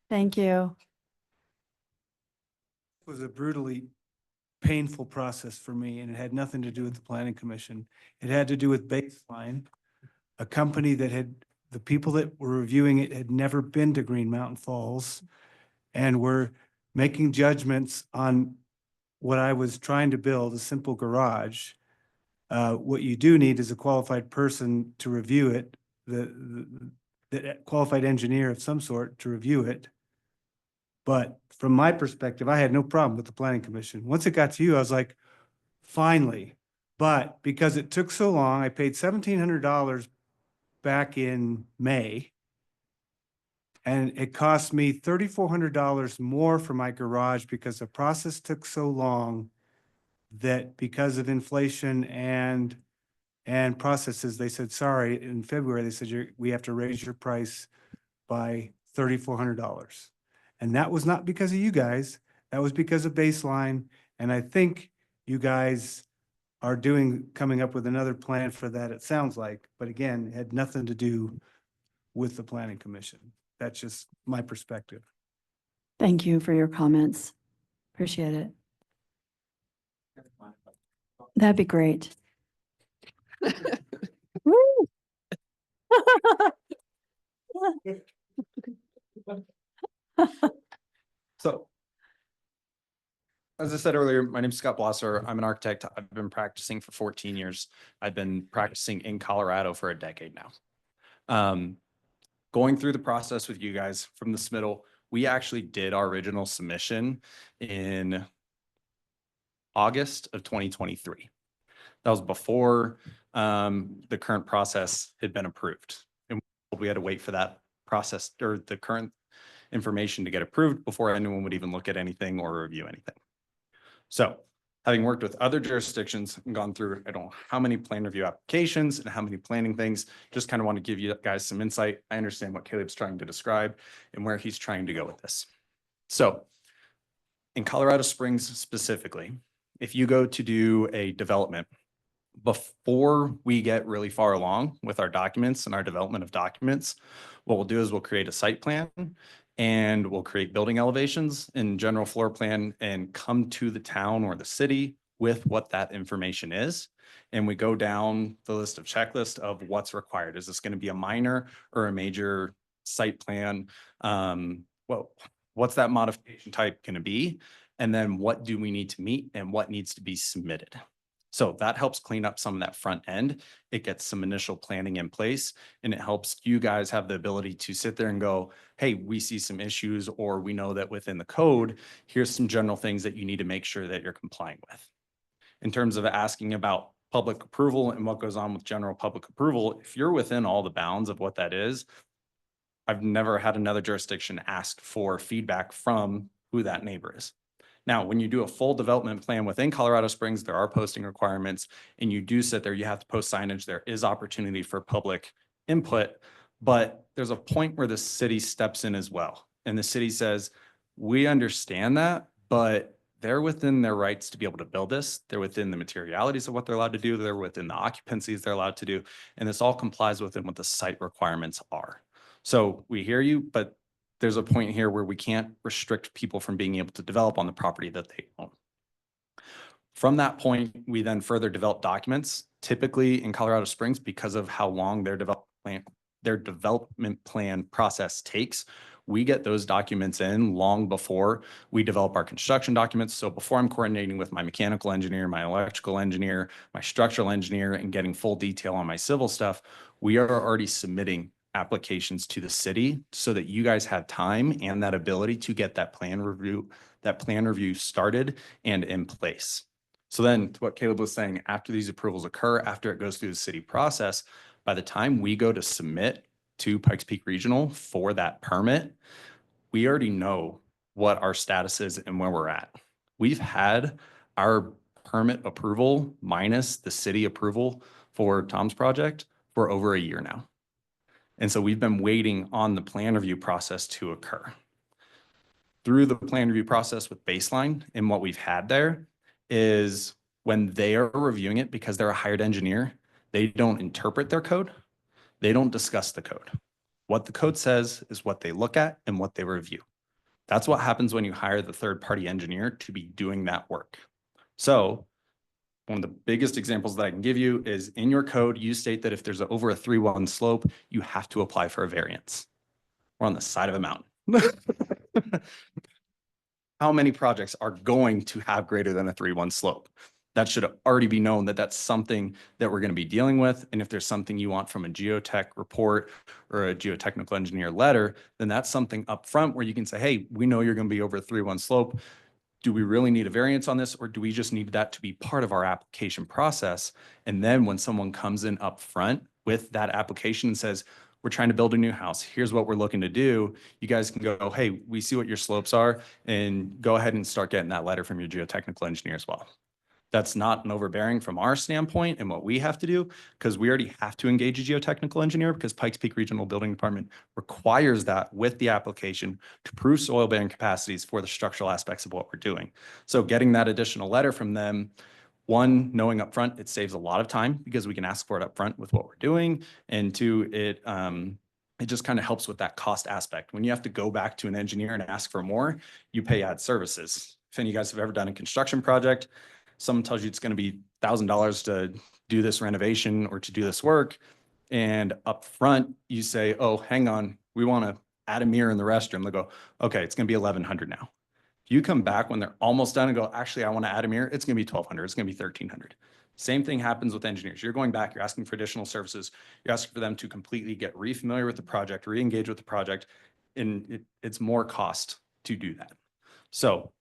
Thank you. It was a brutally painful process for me, and it had nothing to do with the planning commission. It had to do with Baseline, a company that the people that were reviewing it had never been to Green Mountain Falls and were making judgments on what I was trying to build, a simple garage. What you do need is a qualified person to review it, the qualified engineer of some sort to review it. But from my perspective, I had no problem with the planning commission. Once it got to you, I was like, finally. But because it took so long, I paid $1,700 back in May. And it cost me $3,400 more for my garage because the process took so long that because of inflation and processes, they said, sorry, in February, they said, we have to raise your price by $3,400. And that was not because of you guys. That was because of Baseline. And I think you guys are coming up with another plan for that, it sounds like. But again, it had nothing to do with the Planning Commission. That's just my perspective. Thank you for your comments. Appreciate it. That'd be great. Woo! So, as I said earlier, my name is Scott Blosser. I'm an architect. I've been practicing for 14 years. I've been practicing in Colorado for a decade now. Going through the process with you guys from the submittal, we actually did our original submission in August of 2023. That was before the current process had been approved. And we had to wait for that process or the current information to get approved before anyone would even look at anything or review anything. So having worked with other jurisdictions and gone through, I don't know how many plan review applications and how many planning things, just kind of want to give you guys some insight. I understand what Caleb's trying to describe and where he's trying to go with this. So in Colorado Springs specifically, if you go to do a development, before we get really far along with our documents and our development of documents, what we'll do is we'll create a site plan and we'll create building elevations and general floor plan and come to the town or the city with what that information is. And we go down the list of checklist of what's required. Is this going to be a minor or a major site plan? Well, what's that modification type going to be? And then what do we need to meet and what needs to be submitted? So that helps clean up some of that front end. It gets some initial planning in place and it helps you guys have the ability to sit there and go, hey, we see some issues, or we know that within the code, here's some general things that you need to make sure that you're complying with. In terms of asking about public approval and what goes on with general public approval, if you're within all the bounds of what that is, I've never had another jurisdiction ask for feedback from who that neighbor is. Now, when you do a full development plan within Colorado Springs, there are posting requirements and you do sit there, you have to post signage. There is opportunity for public input, but there's a point where the city steps in as well. And the city says, we understand that, but they're within their rights to be able to build this. They're within the materialities of what they're allowed to do. They're within the occupancies they're allowed to do. And this all complies within what the site requirements are. So we hear you, but there's a point here where we can't restrict people from being able to develop on the property that they own. From that point, we then further develop documents. Typically in Colorado Springs, because of how long their development plan process takes, we get those documents in long before we develop our construction documents. So before I'm coordinating with my mechanical engineer, my electrical engineer, my structural engineer, and getting full detail on my civil stuff, we are already submitting applications to the city so that you guys have time and that ability to get that plan review started and in place. So then to what Caleb was saying, after these approvals occur, after it goes through the city process, by the time we go to submit to Pikes Peak Regional for that permit, we already know what our status is and where we're at. We've had our permit approval minus the city approval for Tom's project for over a year now. And so we've been waiting on the plan review process to occur. Through the plan review process with Baseline, and what we've had there is when they are reviewing it, because they're a hired engineer, they don't interpret their code. They don't discuss the code. What the code says is what they look at and what they review. That's what happens when you hire the third-party engineer to be doing that work. So one of the biggest examples that I can give you is in your code, you state that if there's over a 3-1 slope, you have to apply for a variance. We're on the side of a mountain. How many projects are going to have greater than a 3-1 slope? That should already be known that that's something that we're going to be dealing with. And if there's something you want from a geotech report or a geotechnical engineer letter, then that's something up front where you can say, hey, we know you're going to be over a 3-1 slope. do we really need a variance on this, or do we just need that to be part of our application process? And then when someone comes in up front with that application and says, we're trying to build a new house, here's what we're looking to do, you guys can go, hey, we see what your slopes are, and go ahead and start getting that letter from your geotechnical engineer as well. That's not an overbearing from our standpoint and what we have to do, because we already have to engage a geotechnical engineer because Pikes Peak Regional Building Department requires that with the application to prove soil bearing capacities for the structural aspects of what we're doing. So getting that additional letter from them, one, knowing upfront, it saves a lot of time because we can ask for it upfront with what we're doing. And two, it just kind of helps with that cost aspect. When you have to go back to an engineer and ask for more, you pay ad services. If any of you guys have ever done a construction project, someone tells you it's going to be $1,000 to do this renovation or to do this work. And up front, you say, oh, hang on, we want to add a mirror in the restroom. They'll go, okay, it's going to be $1,100 now. If you come back when they're almost done and go, actually, I want to add a mirror, it's going to be $1,200. It's going to be $1,300. Same thing happens with engineers. You're going back, you're asking for additional services. You're asking for them to completely get re-familiar with the project, re-engage with the project, and it's more cost to do that. So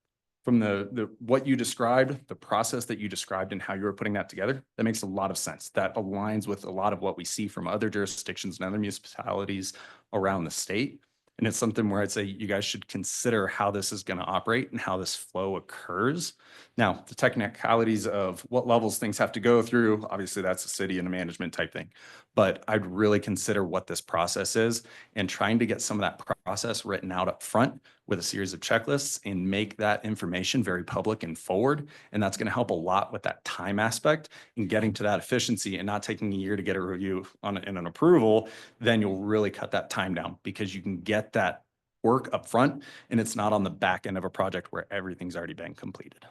from the what you described, the process that you described and how you were putting that together, that makes a lot of sense. That aligns with a lot of what we see from other jurisdictions and other municipalities around the state. And it's something where I'd say you guys should consider how this is going to operate and how this flow occurs. Now, the technicalities of what levels things have to go through, obviously that's a city and a management type thing. But I'd really consider what this process is and trying to get some of that process written out up front with a series of checklists and make that information very public and forward. And that's going to help a lot with that time aspect and getting to that efficiency and not taking a year to get a review on and an approval. Then you'll really cut that time down because you can get that work up front and it's not on the back end of a project where everything's already been completed.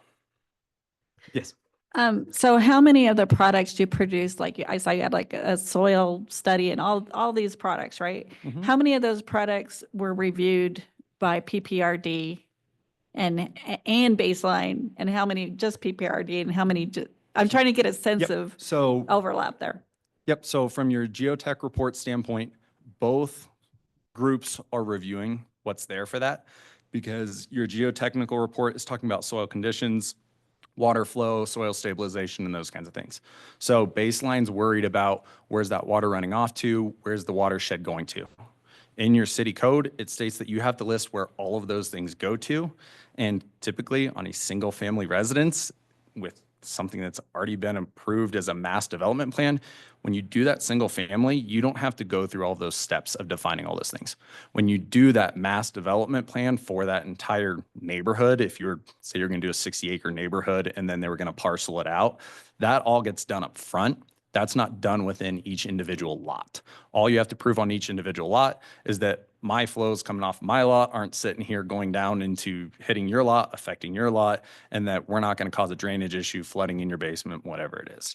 Yes. So how many of the products do you produce? Like I saw you had like a soil study and all these products, right? Mhm. How many of those products were reviewed by PPRD and Baseline, and how many just PPRD, and how many I'm trying to get a sense Yep. of So overlap there. Yep. So from your geotech report standpoint, both groups are reviewing what's there for that because your geotechnical report is talking about soil conditions, water flow, soil stabilization, and those kinds of things. So Baseline's worried about where's that water running off to, where's the watershed going to. In your city code, it states that you have to list where all of those things go to. And typically on a single family residence with something that's already been approved as a mass development plan, when you do that single family, you don't have to go through all those steps of defining all those things. When you do that mass development plan for that entire neighborhood, if you're, say you're going to do a 60-acre neighborhood and then they were going to parcel it out, that all gets done up front. That's not done within each individual lot. All you have to prove on each individual lot is that my flows coming off my lot aren't sitting here going down into hitting your lot, affecting your lot, and that we're not going to cause a drainage issue, flooding in your basement, whatever it is.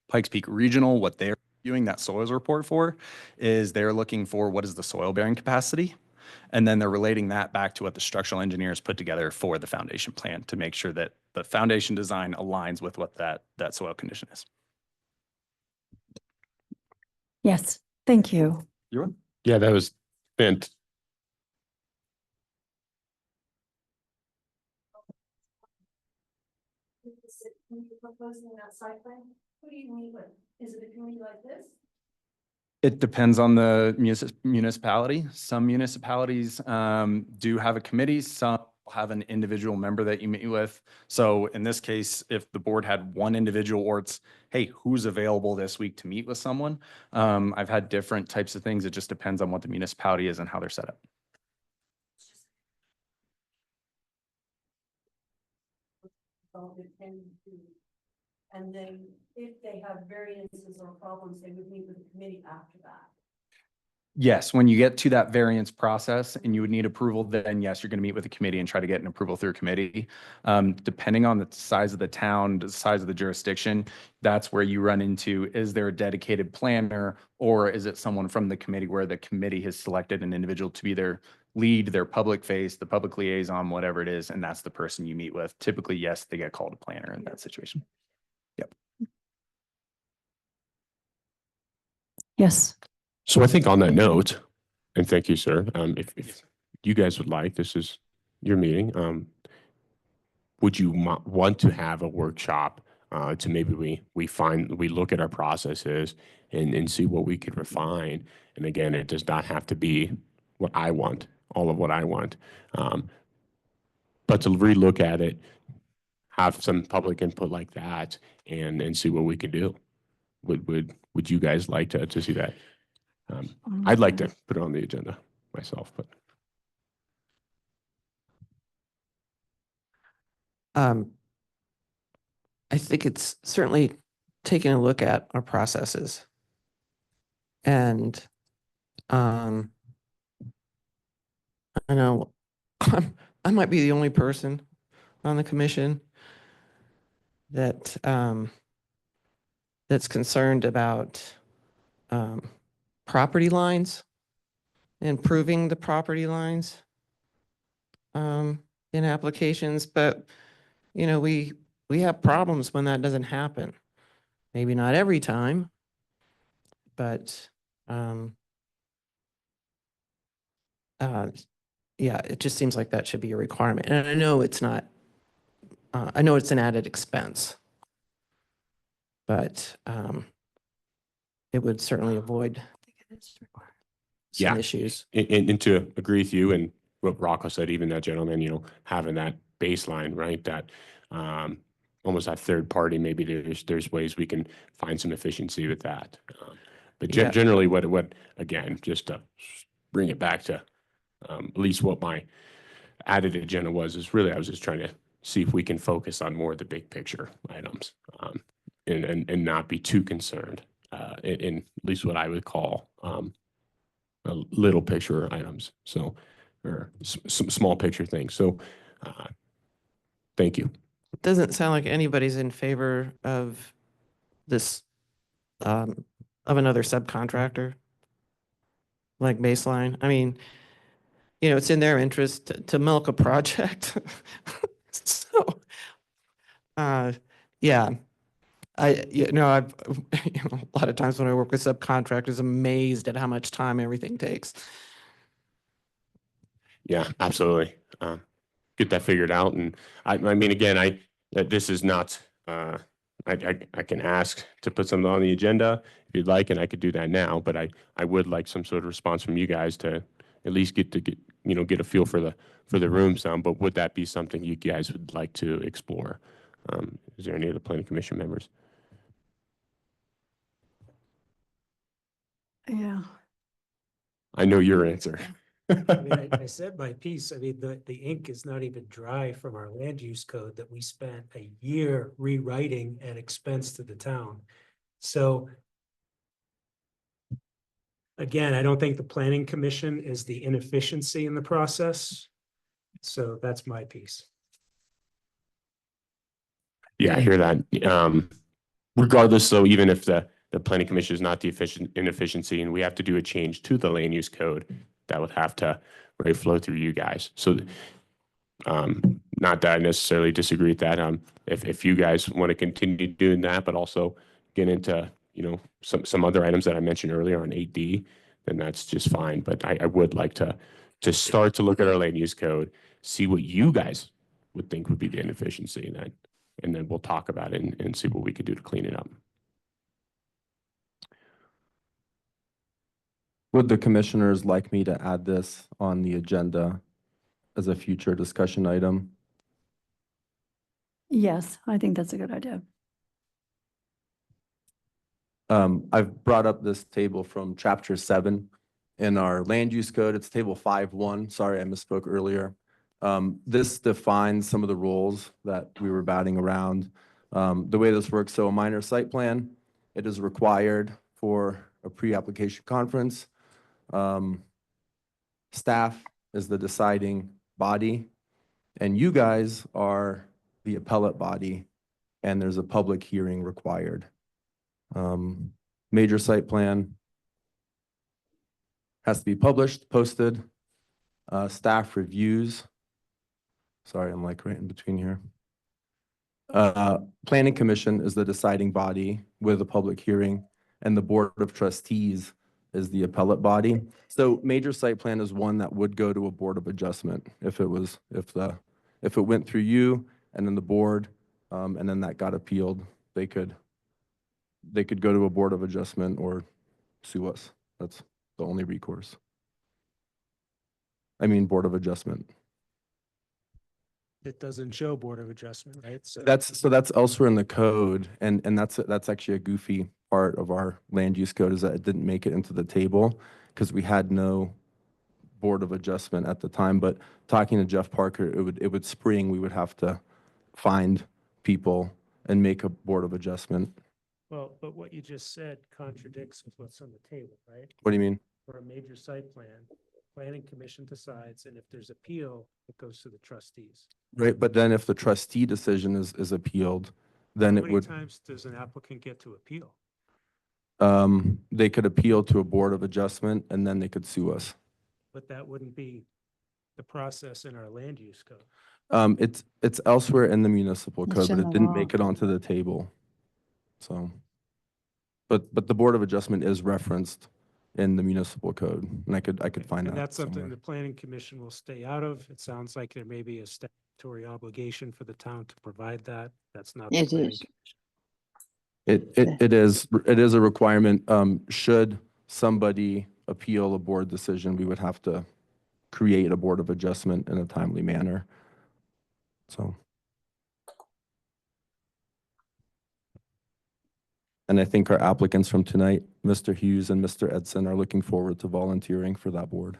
Pikes Peak Regional, what they're doing that soils report for is they're looking for what is the soil bearing capacity. And then they're relating that back to what the structural engineers put together for the foundation plan to make sure that the foundation design aligns with what that soil condition is. Yes, thank you. You're welcome. Yeah, that was fantastic. When you're proposing that site plan, who do you meet with? Is it a committee like this? It depends on the municipality. Some municipalities do have a committee, some have an individual member that you meet with. So in this case, if the board had one individual or it's, hey, who's available this week to meet with someone? I've had different types of things. It just depends on what the municipality is and how they're set up. And then if they have variances or problems, they would meet with the committee after that. Yes, when you get to that variance process and you would need approval, then yes, you're going to meet with the committee and try to get an approval through a committee. Depending on the size of the town, the size of the jurisdiction, that's where you run into, is there a dedicated planner or is it someone from the committee where the committee has selected an individual to be their lead, their public face, the public liaison, whatever it is, and that's the person you meet with. Typically, yes, they get called a planner in that situation. Yep. Yes. So I think on that note, and thank you, sir, if you guys would like, this is your meeting. would you want to have a workshop to maybe we look at our processes and see what we could refine. And again, it does not have to be what I want, all of what I want. But to relook at it, have some public input like that and see what we can do. Would you guys like to see that? I'd like to put it on the agenda myself, but. I think it's certainly taking a look at our processes. And I know I might be the only person on the commission that that's concerned about property lines, improving the property lines in applications, but you know, we have problems when that doesn't happen. Maybe not every time, but yeah, it just seems like that should be a requirement. And I know it's not, I know it's an added expense, but it would certainly avoid Yeah. some issues. And to agree with you and what Rocco said, even that gentleman, you know, having that baseline, right? That almost that third party, maybe there's ways we can find some efficiency with that. But Yeah. generally what, again, just to bring it back to at least what my added agenda was, is really, I was just trying to see if we can focus on more of the big picture items and not be too concerned in at least what I would call little picture items. So, or some small picture things. So, thank you. It doesn't sound like anybody's in favor of this, of another subcontractor like Baseline. I mean, you know, it's in their interest to milk a project. So, yeah, you know, I've, you know, a lot of times when I work with subcontractors, I'm amazed at how much time everything takes. Yeah, absolutely. Get that figured out. And I mean, again, this is not, I can ask to put something on the agenda if you'd like, and I could do that now, but I would like some sort of response from you guys to at least get a feel for the room some, but would that be something you guys would like to explore? Is there any of the planning commission members? Yeah. I know your answer. I mean, I said my piece. I mean, the ink is not even dry from our land use code that we spent a year rewriting at expense to the town. So again, I don't think the planning commission is the inefficiency in the process. So that's my piece. Yeah, I hear that. Regardless, so even if the planning commission is not the inefficiency and we have to do a change to the land use code, that would have to flow through you guys. So not that I necessarily disagree with that. If you guys want to continue doing that, but also get into, you know, some other items that I mentioned earlier on 8D, then that's just fine. But I would like to start to look at our land use code, see what you guys would think would be the inefficiency, and then we'll talk about it and see what we could do to clean it up. Would the commissioners like me to add this on the agenda as a future discussion item? Yes, I think that's a good idea. I've brought up this table from chapter 7 in our land use code. It's table 5.1. Sorry, I misspoke earlier. This defines some of the rules that we were batting around. The way this works, so a minor site plan, it is required for a pre-application conference. Staff is the deciding body, and you guys are the appellate body, and there's a public hearing required. Major site plan has to be published, posted, staff reviews. Sorry, I'm like right in between here. Planning commission is the deciding body with a public hearing, and the board of trustees is the appellate body. So major site plan is one that would go to a board of adjustment if it went through you and then the board, and then that got appealed, they could go to a board of adjustment or sue us. That's the only recourse. I mean, board of adjustment. It doesn't show Board of Adjustment, right? So That's elsewhere in the code, and that's actually a goofy part of our land use code, is that it didn't make it into the table because we had no board of adjustment at the time. But talking to Jeff Parker, it would spring, we would have to find people and make a board of adjustment. well, but what you just said contradicts with what's on the table, right? What do you mean? For a major site plan, planning commission decides, and if there's appeal, it goes to the trustees. Right, but then if the trustee decision is appealed, then How it many would, times does an applicant get to appeal? they could appeal to a board of adjustment and then they could sue us. But that wouldn't be the process in our land use code. It's elsewhere in the municipal It's code, but in it the didn't law. make it onto the table. So, but the board of adjustment is referenced in the municipal code, and I could find that And that's something somewhere. the planning commission will stay out of. It sounds like there may be a statutory obligation for the town to provide that. That's not. the It planning is. It is a requirement. Should somebody appeal a board decision, we would have to create a board of adjustment in a timely manner. So. And I think our applicants from tonight, Mr. Hughes and Mr. Edson, are looking forward to volunteering for that board.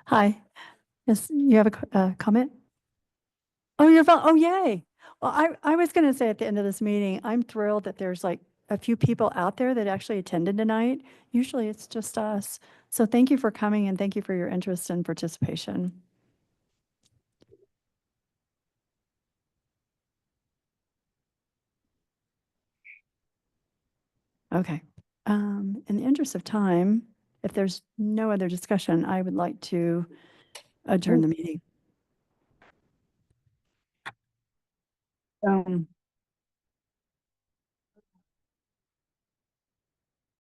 Hi, yes, you have a comment? Oh, oh, yay. Well, I was going to say at the end of this meeting, I'm thrilled that there's like a few people out there that actually attended tonight. Usually it's just us. So thank you for coming and thank you for your interest and participation. Okay. In the interest of time, if there's no other discussion, I would like to adjourn the meeting.